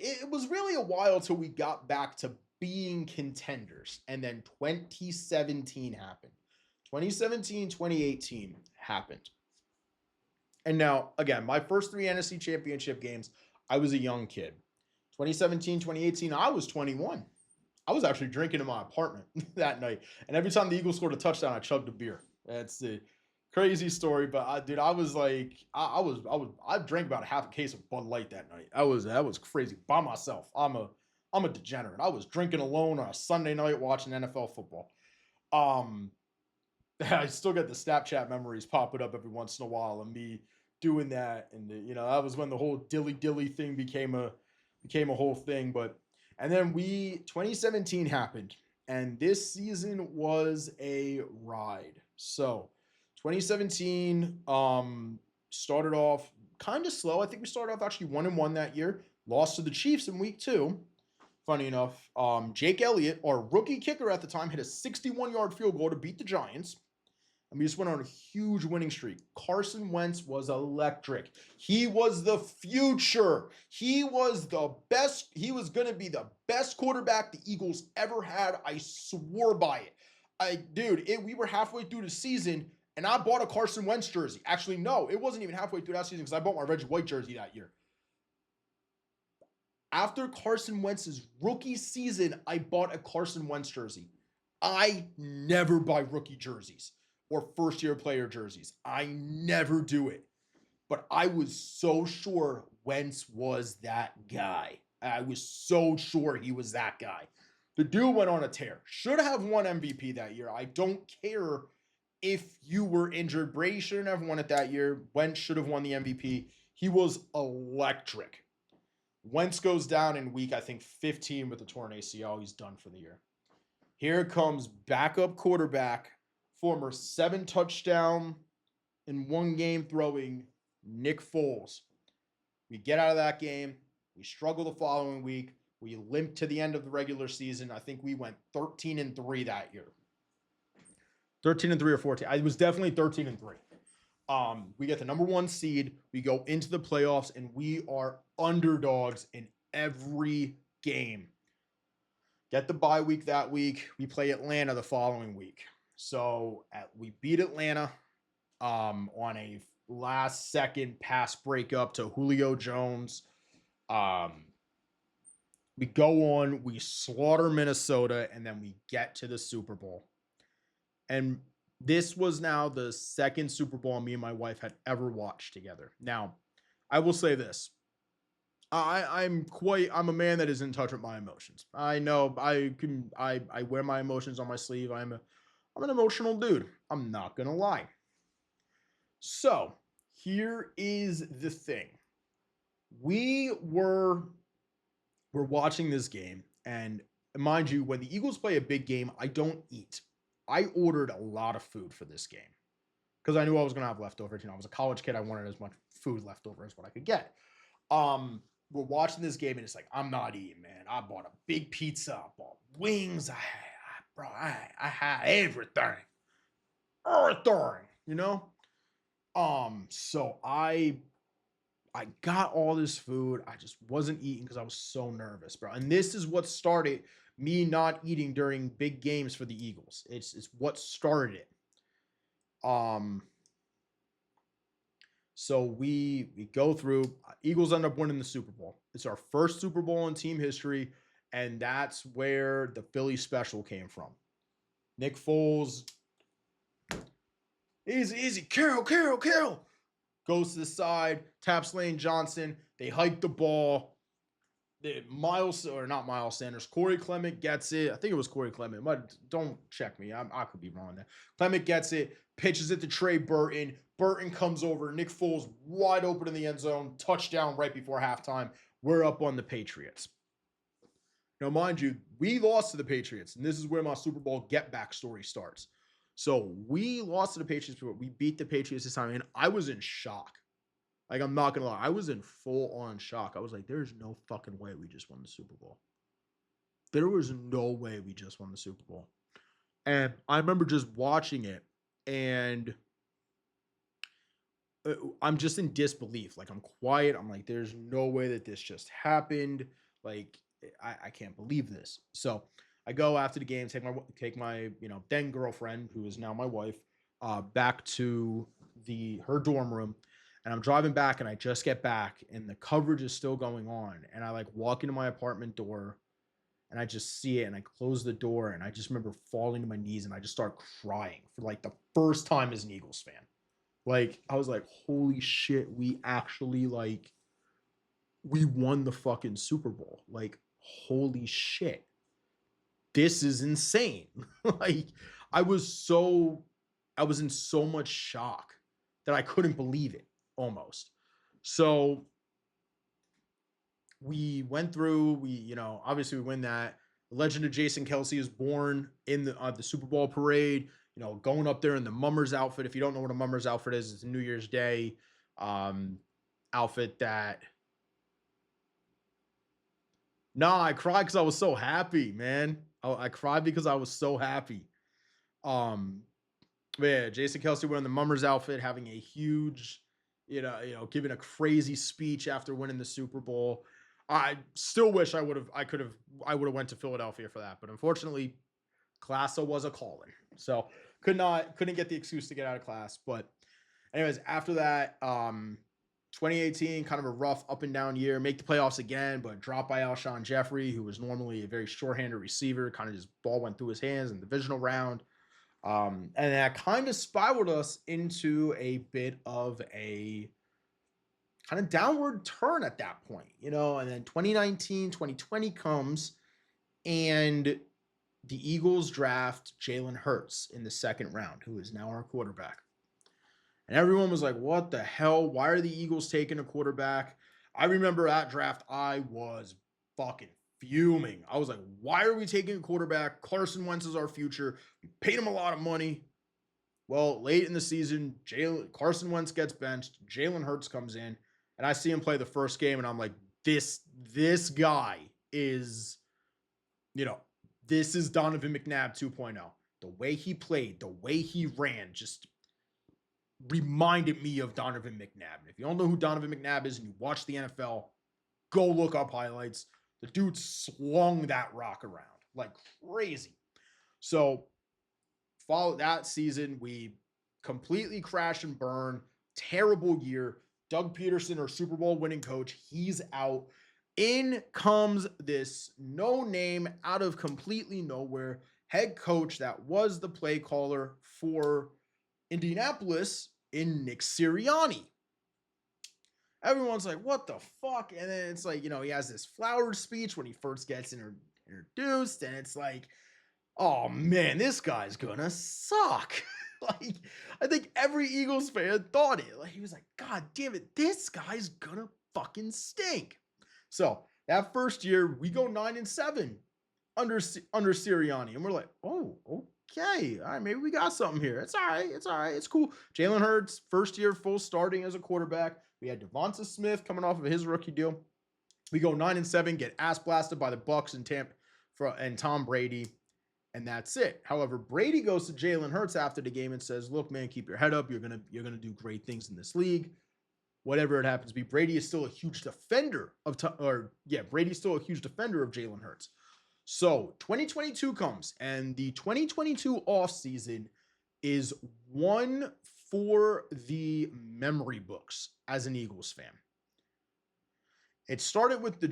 really a while till we got back to being contenders. And then 2017 happened. 2017, 2018 happened. And now, again, my first 3 NFC championship games, I was a young kid. 2017, 2018, I was 21. I was actually drinking in my apartment that night. And every time the Eagles scored a touchdown, I chugged a beer. That's the crazy story. But I drank about a half a case of Bud Light that night. That was crazy by myself. I'm a degenerate. I was drinking alone on a Sunday night watching NFL football. I still get the Snapchat memories popping up every once in a while of me doing that, and that was when the whole dilly dilly thing became a whole thing. But and then 2017 happened, and this season was a ride. So 2017 started off kind of slow. I think we started off actually 1-1 that year. Lost to the Chiefs in week 2. Funny enough, Jake Elliott, our rookie kicker at the time, hit a 61-yard field goal to beat the Giants. And we just went on a huge winning streak. Carson Wentz was electric. He was the future. He was the best. He was going to be the best quarterback the Eagles ever had. I swore by it. We were halfway through the season, and I bought a Carson Wentz jersey. Actually, no, it wasn't even halfway through that season because I bought my Reggie White jersey that year. After Carson Wentz's rookie season, I bought a Carson Wentz jersey. I never buy rookie jerseys or first-year player jerseys. I never do it. But I was so sure Wentz was that guy. I was so sure he was that guy. The dude went on a tear. Should have won MVP that year. I don't care if you were injured. Brady shouldn't have won it that year. Wentz should have won the MVP. He was electric. Wentz goes down in week, I think, 15 with a torn ACL. He's done for the year. Here comes backup quarterback, former 7-touchdown in one game throwing Nick Foles. We get out of that game. We struggle the following week. We limp to the end of the regular season. I think we went 13-3 that year. 13-3 or 14. It was definitely 13-3. We get the number 1 seed. We go into the playoffs, and we are underdogs in every game. Get the bye week that week. We play Atlanta the following week. So we beat Atlanta on a last-second pass breakup to Julio Jones. We go on, we slaughter Minnesota, and then we get to the Super Bowl. And this was now the second Super Bowl me and my wife had ever watched together. Now, I will say this. I'm a man that is in touch with my emotions. I know I wear my emotions on my sleeve. I'm an emotional dude. I'm not going to lie. So, here is the thing. We're watching this game, and mind you, when the Eagles play a big game, I don't eat. I ordered a lot of food for this game because I knew I was going to have leftovers. I was a college kid. I wanted as much food left over as what I could get. We're watching this game, and it's like, I'm not eating, man. I bought a big pizza. I bought wings. I had everything. So I got all this food. I just wasn't eating because I was so nervous, bro. And this is what started me not eating during big games for the Eagles. It's what started it. So we go through. Eagles end up winning the Super Bowl. It's our first Super Bowl in team history, and that's where the Philly special came from. Nick Foles, easy, Carroll. Goes to the side, taps Lane Johnson. They hike the ball. Not Miles Sanders. Corey Clement gets it. I think it was Corey Clement. But don't check me. I could be wrong there. Clement gets it, pitches it to Trey Burton. Burton comes over. Nick Foles wide open in the end zone. Touchdown right before halftime. We're up on the Patriots. Now, mind you, we lost to the Patriots, and this is where my Super Bowl get-back story starts. So we lost to the Patriots, but we beat the Patriots this time, and I was in shock. Like, I'm not going to lie. I was in full-on shock. I was like, there's no fucking way we just won the Super Bowl. There was no way we just won the Super Bowl. And I remember just watching it, and I'm just in disbelief. Like, I'm quiet. I'm like, there's no way that this just happened. Like, I can't believe this. So I go after the game, take my then girlfriend, who is now my wife, back to her dorm room. And I'm driving back, and I just get back, and the coverage is still going on. And I walk into my apartment door, and I just see it, and I close the door, and I just remember falling to my knees, and I just start crying for the first time as an Eagles fan. I was like, holy shit, we actually we won the fucking Super Bowl. Holy shit. This is insane. I was in so much shock that I couldn't believe it. almost. So we went through. Obviously we win that. The legend of Jason Kelsey is born in the Super Bowl parade. Going up there in the Mummers outfit. If you don't know what a Mummers outfit is, it's a New Year's Day outfit that. No, I cried because I was so happy, man. I cried because I was so happy. Um, yeah, Jason Kelsey wearing the Mummers outfit, having a huge, giving a crazy speech after winning the Super Bowl. I still wish I would have went to Philadelphia for that, but unfortunately, class was a calling, so couldn't get the excuse to get out of class. But anyways, after that, 2018, kind of a rough up and down year. Make the playoffs again, but dropped by Alshon Jeffrey, who was normally a very short-handed receiver. Kind of just ball went through his hands in the divisional round. And that kind of spiraled us into a bit of a kind of downward turn at that point, and then 2019, 2020 comes, and the Eagles draft Jalen Hurts in the second round, who is now our quarterback. And everyone was like, what the hell? Why are the Eagles taking a quarterback? I remember that draft, I was fucking fuming. I was like, why are we taking a quarterback? Carson Wentz is our future. We paid him a lot of money. Well, late in the season, Carson Wentz gets benched. Jalen Hurts comes in, and I see him play the first game, and I'm like, this guy is, this is Donovan McNabb 2.0. The way he played, the way he ran, just reminded me of Donovan McNabb. And if you don't know who Donovan McNabb is and you watch the NFL, go look up highlights. The dude slung that rock around like crazy. So follow that season, we completely crash and burn. Terrible year. Doug Peterson, our Super Bowl winning coach, he's out. In comes this no-name, out of completely nowhere, head coach that was the play caller for Indianapolis in Nick Sirianni. Everyone's like, what the fuck? And then it's like, he has this flower speech when he first gets introduced, and it's like, oh man, this guy's gonna suck. Like, I think every Eagles fan thought it. Like, he was like, God damn it, this guy's gonna fucking stink. So that first year, we go 9-7 under Sirianni, and we're like, oh, okay, all right, maybe we got something here. It's all right, it's cool. Jalen Hurts, first year full starting as a quarterback. We had Devonta Smith coming off of his rookie deal. We go 9-7, get ass blasted by the Bucs and Tom Brady, and that's it. However, Brady goes to Jalen Hurts after the game and says, "Look, man, keep your head up. You're gonna do great things in this league." Whatever it happens to be, Brady is still a huge defender Brady's still a huge defender of Jalen Hurts. So 2022 comes, and the 2022 offseason is one for the memory books as an Eagles fan. It started with the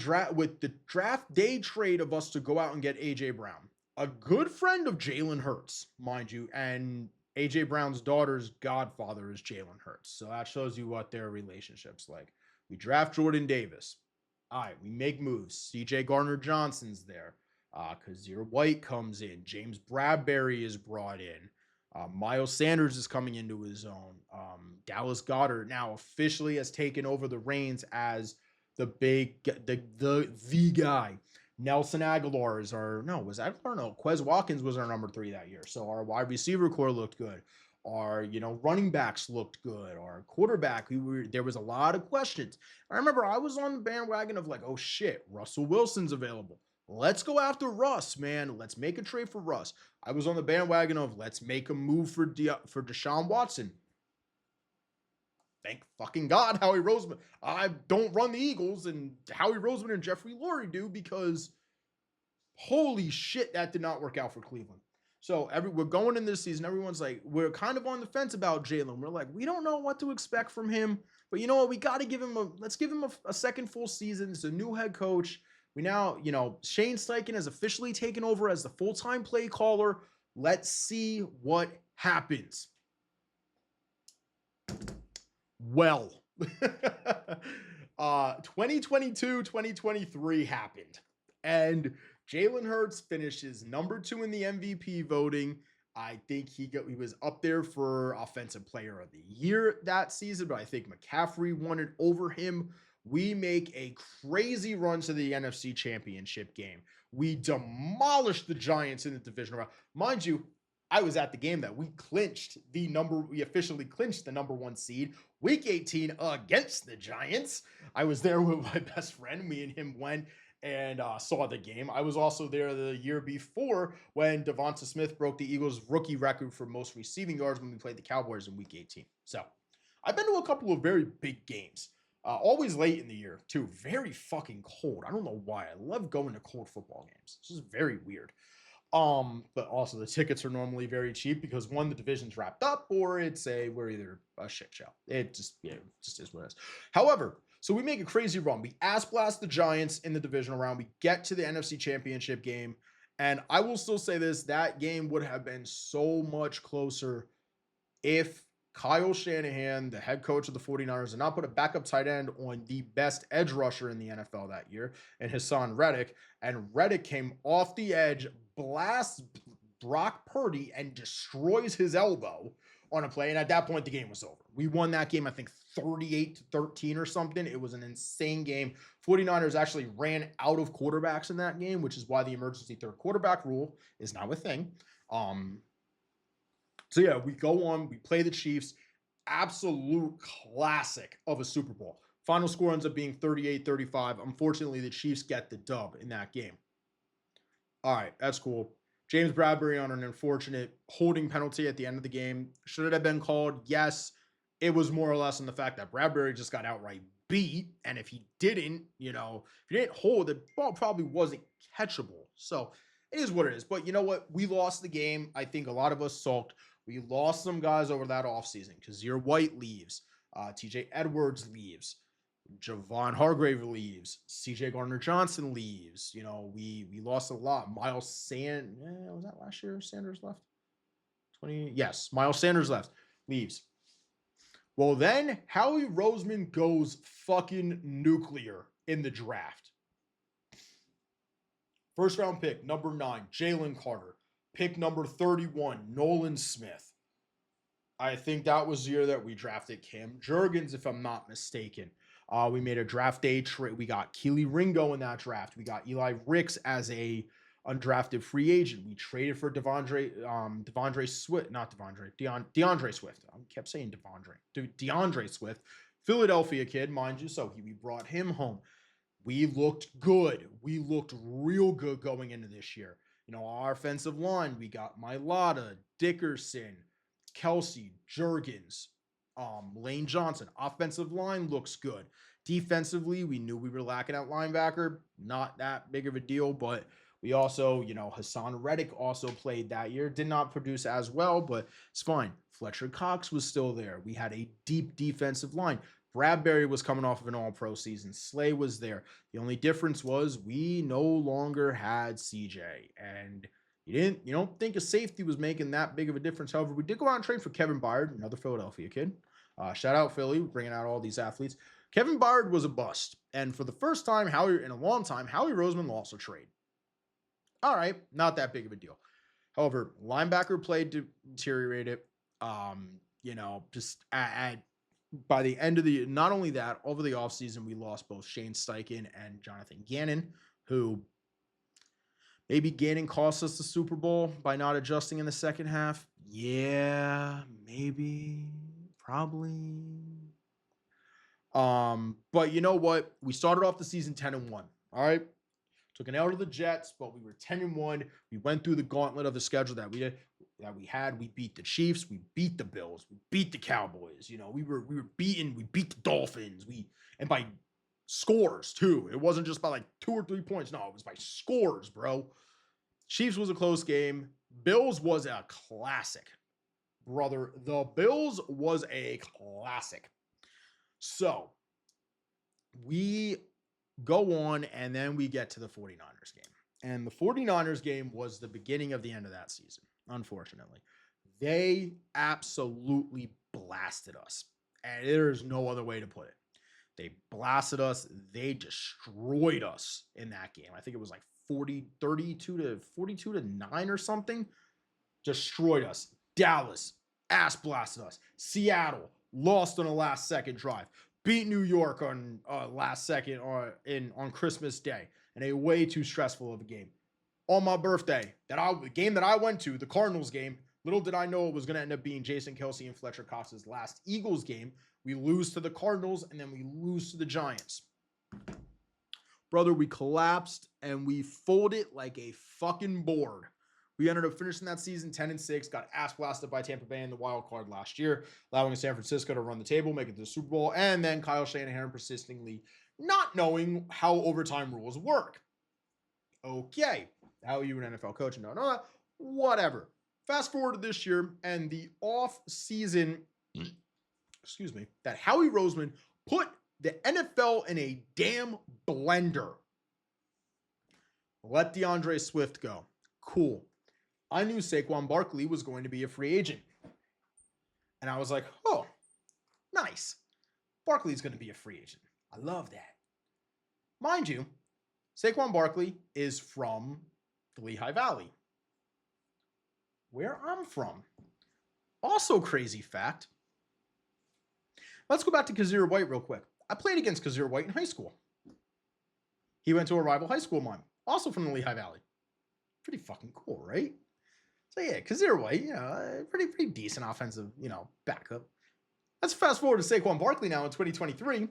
draft day trade of us to go out and get A.J. Brown, a good friend of Jalen Hurts, mind you, and A.J. Brown's daughter's godfather is Jalen Hurts. So that shows you what their relationship's like. We draft Jordan Davis. All right, we make moves. C.J. Gardner-Johnson's there. Kazir White comes in. James Bradbury is brought in. Miles Sanders is coming into his own. Dallas Goedert now officially has taken over the reins as the guy. Nelson Aguilar is Quez Watkins was our number 3 that year. So our wide receiver core looked good. Our, running backs looked good. Our quarterback, there was a lot of questions. I remember I was on the bandwagon of like, oh shit, Russell Wilson's available. Let's go after Russ, man. Let's make a trade for Russ. I was on the bandwagon of let's make a move for Deshaun Watson. Thank fucking God Howie Roseman. I don't run the Eagles, and Howie Roseman and Jeffrey Lurie do, because holy shit, that did not work out for Cleveland. So we're going in this season. Everyone's like, we're kind of on the fence about Jalen. We're like, we don't know what to expect from him, but you know what? We got to give him let's give him a second full season. It's a new head coach. We now, Shane Steichen has officially taken over as the full-time play caller. Let's see what happens. Well, 2022, 2023 happened, and Jalen Hurts finishes number 2 in the MVP voting, I think he was up there for offensive player of the year that season, but I think McCaffrey won it over him. We make a crazy run to the NFC Championship game. We demolished the Giants in the divisional round. Mind you, I was at the game that we officially clinched the number 1 seed, week 18 against the Giants. I was there with my best friend. Me and him went and saw the game. I was also there the year before when Devonta Smith broke the Eagles' rookie record for most receiving yards when we played the Cowboys in Week 18. So I've been to a couple of very big games, always late in the year too. Very fucking cold. I don't know why. I love going to cold football games. This is very weird. But also the tickets are normally very cheap because one, the division's wrapped up, or we're either a shit show. It just is what it is. However, so we make a crazy run. We ass blast the Giants in the divisional round. We get to the NFC Championship game, and I will still say this: that game would have been so much closer if Kyle Shanahan, the head coach of the 49ers, did not put a backup tight end on the best edge rusher in the NFL that year, and Hassan Reddick. And Reddick came off the edge, blasts Brock Purdy, and destroys his elbow on a play. And at that point, the game was over. We won that game, I think, 38-13 or something. It was an insane game. 49ers actually ran out of quarterbacks in that game, which is why the emergency third quarterback rule is now a thing. So yeah, we go on, we play the Chiefs. Absolute classic of a Super Bowl. Final score ends up being 38-35. Unfortunately, the Chiefs get the dub in that game. All right, that's cool. James Bradbury on an unfortunate holding penalty at the end of the game. Should it have been called? Yes. It was more or less on the fact that Bradbury just got outright beat. And if he didn't, if he didn't hold, the ball probably wasn't catchable. So it is what it is. But you know what? We lost the game. I think a lot of us sulked. We lost some guys over that offseason. Kazir White leaves. TJ Edwards leaves. Javon Hargrave leaves. CJ Gardner-Johnson leaves. We lost a lot. Was that last year Sanders left? Yes, Miles Sanders leaves. Well, then Howie Roseman goes fucking nuclear in the draft. First round pick, number 9, Jalen Carter. Pick number 31, Nolan Smith. I think that was the year that we drafted Cam Jurgens, if I'm not mistaken. We made a draft day trade. We got Keely Ringo in that draft. We got Eli Ricks as a undrafted free agent. We traded for DeAndre Swift. I kept saying DeAndre Swift, Philadelphia kid, mind you. So we brought him home. We looked good. We looked real good going into this year. Our offensive line, we got Mailata, Dickerson, Kelsey, Jurgens, Lane Johnson. Offensive line looks good. Defensively, we knew we were lacking at linebacker. Not that big of a deal, but we also, Hassan Reddick also played that year. Did not produce as well, but it's fine. Fletcher Cox was still there. We had a deep defensive line. Bradbury was coming off of an all-pro season. Slay was there. The only difference was we no longer had CJ. And you don't think a safety was making that big of a difference. However, we did go out and trade for Kevin Byard, another Philadelphia kid. Shout out Philly, bringing out all these athletes. Kevin Byard was a bust. And for the first time in a long time, Howie Roseman lost a trade. All right, not that big of a deal. However, linebacker play deteriorated. Just by the end of not only that, over the offseason, we lost both Shane Steichen and Jonathan Gannon, who maybe Gannon cost us the Super Bowl by not adjusting in the second half. Yeah, maybe, probably. But you know what? We started off the season 10-1. All right. Took an L to the Jets, but we were 10-1. We went through the gauntlet of the schedule that we had. We beat the Chiefs, we beat the Bills, we beat the Cowboys. We were beaten. We beat the Dolphins. And by scores too. It wasn't just by like 2 or 3 points. No, it was by scores, bro. Chiefs was a close game. Bills was a classic, brother. The Bills was a classic. So we go on, and then we get to the 49ers game. And the 49ers game was the beginning of the end of that season, unfortunately. They absolutely blasted us. And there's no other way to put it. They blasted us. They destroyed us in that game. I think it was like 42 to 9 or something. destroyed us. Dallas, ass blasted us. Seattle, lost on a last second drive. Beat New York on last second on Christmas Day in a way too stressful of a game. On my birthday, the game that I went to, the Cardinals game, little did I know it was going to end up being Jason Kelce and Fletcher Cox's last Eagles game. We lose to the Cardinals, and then we lose to the Giants. Brother, we collapsed, and we folded like a fucking board. We ended up finishing that season 10-6, got ass blasted by Tampa Bay in the wild card last year, allowing San Francisco to run the table, make it to the Super Bowl, and then Kyle Shanahan persistently not knowing how overtime rules work. Okay, how are you an NFL coach and don't know that? Whatever. Fast forward to this year and the off-season, that Howie Roseman put the NFL in a damn blender. Let DeAndre Swift go. Cool. I knew Saquon Barkley was going to be a free agent. And I was like, oh, nice. Barkley's going to be a free agent. I love that. Mind you, Saquon Barkley is from the Lehigh Valley, where I'm from. Also crazy fact. Let's go back to Kazir White real quick. I played against Kazir White in high school. He went to a rival high school of mine, also from the Lehigh Valley. Pretty fucking cool, right? So yeah, Kazir White, pretty decent offensive, backup. Let's fast forward to Saquon Barkley now in 2023.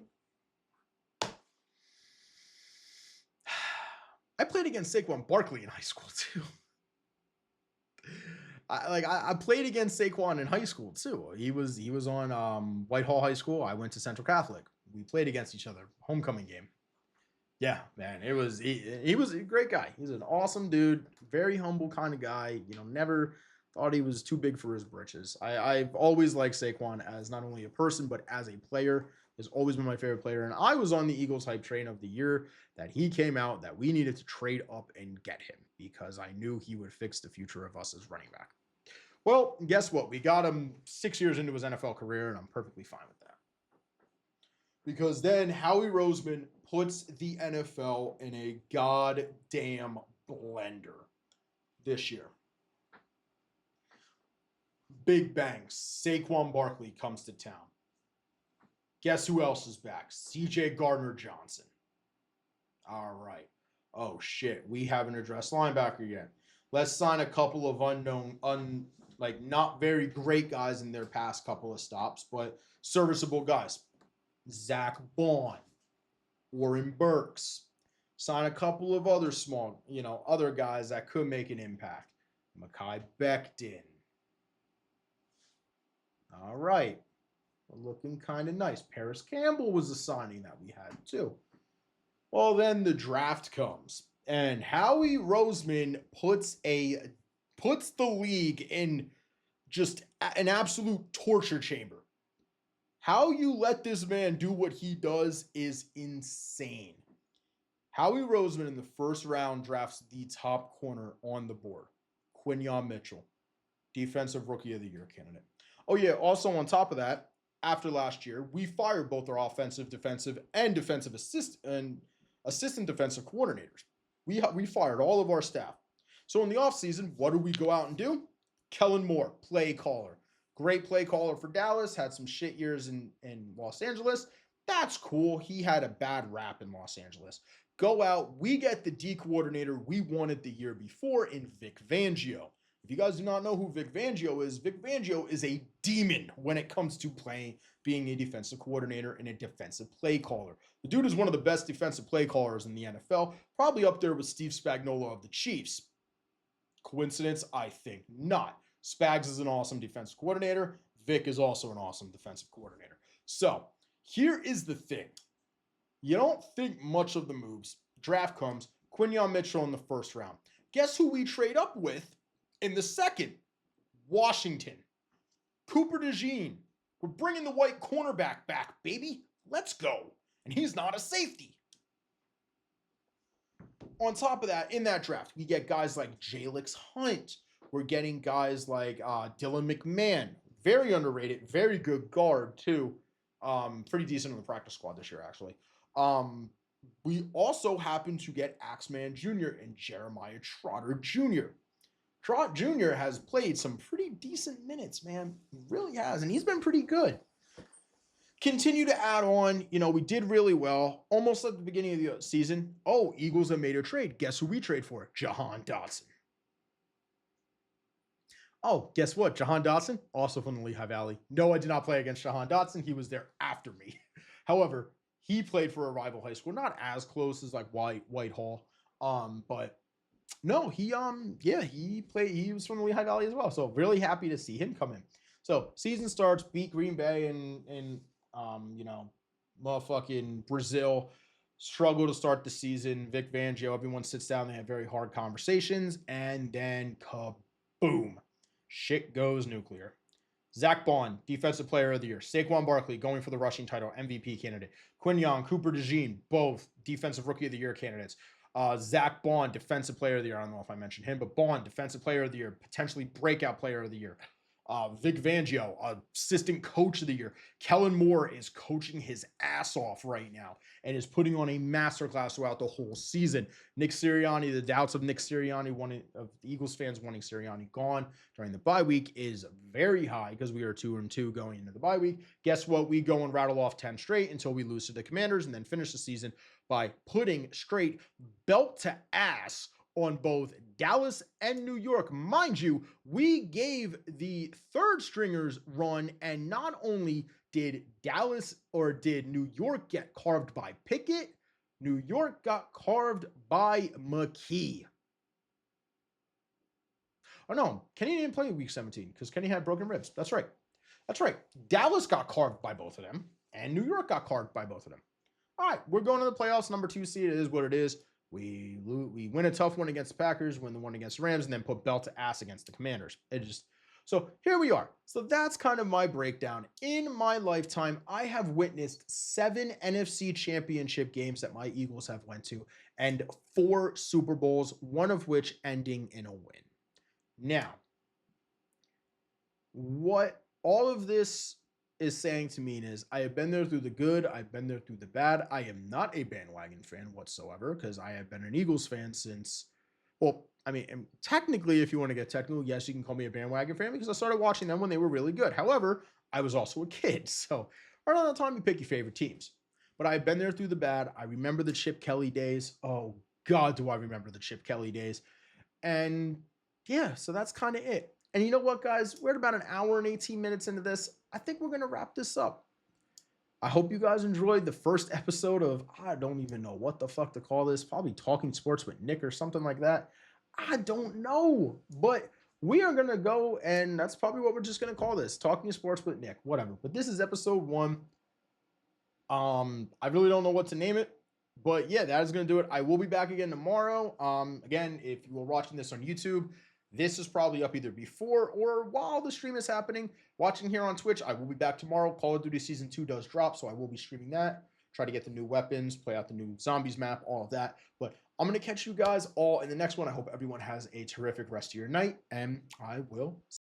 I played against Saquon Barkley in high school too. I played against Saquon in high school too. He was on Whitehall High School. I went to Central Catholic. We played against each other. Homecoming game. Yeah, man. He was a great guy. He's an awesome dude. Very humble kind of guy. Never thought he was too big for his britches. I've always liked Saquon as not only a person, but as a player. Has always been my favorite player. And I was on the Eagles hype train of the year that he came out that we needed to trade up and get him because I knew he would fix the future of us as running back. Well, guess what? We got him 6 years into his NFL career, and I'm perfectly fine with that. Because then Howie Roseman puts the NFL in a goddamn blender this year. Big bang. Saquon Barkley comes to town. Guess who else is back? C.J. Gardner-Johnson. All right. Oh, shit. We haven't addressed linebacker yet. Let's sign a couple of not very great guys in their past couple of stops, but serviceable guys. Zach Bond, Warren Burks. Sign a couple of other small, other guys that could make an impact. Mekhi Becton. All right. Looking kind of nice. Paris Campbell was a signing that we had too. Well, then the draft comes. And Howie Roseman puts the league in just an absolute torture chamber. How you let this man do what he does is insane. Howie Roseman in the first round drafts the top corner on the board, Quinyon Mitchell, Defensive Rookie of the Year candidate. Oh yeah, also on top of that, after last year, we fired both our offensive, defensive, and defensive assistant defensive coordinators. We fired all of our staff. So in the offseason, what do we go out and do? Kellen Moore, play caller. Great play caller for Dallas. Had some shit years in Los Angeles. That's cool. He had a bad rap in Los Angeles. Go out. We get the D coordinator we wanted the year before in Vic Fangio. If you guys do not know who Vic Fangio is a demon when it comes to being a defensive coordinator and a defensive play caller. The dude is one of the best defensive play callers in the NFL, probably up there with Steve Spagnuolo of the Chiefs. Coincidence? I think not. Spags is an awesome defensive coordinator. Vic is also an awesome defensive coordinator. So here is the thing. You don't think much of the moves. Draft comes. Quinyon Mitchell in the first round. Guess who we trade up with in the second? Washington. Cooper DeJean. We're bringing the white cornerback back, baby. Let's go. And he's not a safety. On top of that, in that draft, we get guys like Jalix Hunt. We're getting guys like Dylan McMahon. Very underrated. Very good guard, too. Pretty decent on the practice squad this year, actually. We also happen to get Axeman Jr. and Jeremiah Trotter Jr. Trot Jr. has played some pretty decent minutes, man. He really has, and he's been pretty good. Continue to add on. We did really well almost at the beginning of the season. Oh, Eagles have made a trade. Guess who we trade for? Jahan Dotson. Oh, guess what? Jahan Dotson, also from the Lehigh Valley. No, I did not play against Jahan Dotson. He was there after me. However, he played for a rival high school, not as close as like Whitehall. But no, he played. He was from the Lehigh Valley as well. So really happy to see him come in. So season starts, beat Green Bay and motherfucking Brazil. Struggle to start the season. Vic Fangio, everyone sits down. They have very hard conversations, and then kaboom, shit goes nuclear. Zach Bond, Defensive Player of the Year. Saquon Barkley going for the rushing title, MVP candidate. Quinn Young, Cooper DeJean, both Defensive Rookie of the Year candidates. Zach Bond, Defensive Player of the Year. I don't know if I mentioned him, but Bond, Defensive Player of the Year, potentially Breakout Player of the Year. Vic Fangio, Assistant Coach of the Year. Kellen Moore is coaching his ass off right now and is putting on a masterclass throughout the whole season. Nick Sirianni, the doubts of Nick Sirianni, of the Eagles fans wanting Sirianni gone during the bye week is very high because we are 2-2 going into the bye week. Guess what? We go and rattle off 10 straight until we lose to the Commanders and then finish the season by putting straight belt to ass on both Dallas and New York. Mind you, we gave the third stringers run, and not only did New York get carved by Pickett, New York got carved by McKee. Oh no, Kenny didn't play week 17 because Kenny had broken ribs. That's right. Dallas got carved by both of them, and New York got carved by both of them. All right, we're going to the playoffs. Number 2 seed. It is what it is. We win a tough one against the Packers, win the one against the Rams, and then put belt to ass against the Commanders. So here we are. So that's kind of my breakdown. In my lifetime, I have witnessed 7 NFC championship games that my Eagles have went to and 4 Super Bowls, one of which ending in a win. Now, what all of this is saying to me is I have been there through the good. I've been there through the bad. I am not a bandwagon fan whatsoever because I have been an Eagles fan since, well, I mean, technically, if you want to get technical, yes, you can call me a bandwagon fan because I started watching them when they were really good. However, I was also a kid. So right on the time you pick your favorite teams. But I've been there through the bad. I remember the Chip Kelly days. Oh, God, do I remember the Chip Kelly days. And yeah, so that's kind of it. And you know what, guys? We're at about an hour and 18 minutes into this. I think we're going to wrap this up. I hope you guys enjoyed the first episode of, I don't even know what the fuck to call this, probably Talking Sports with Nick or something like that. I don't know, but we are going to go, and that's probably what we're just going to call this, Talking Sports with Nick, whatever. But this is episode 1. I really don't know what to name it, but yeah, that is going to do it. I will be back again tomorrow. Again, if you are watching this on YouTube, this is probably up either before or while the stream is happening. Watching here on Twitch, I will be back tomorrow. Call of Duty Season 2 does drop, so I will be streaming that. Try to get the new weapons, play out the new zombies map, all of that. But I'm going to catch you guys all in the next one. I hope everyone has a terrific rest of your night, and I will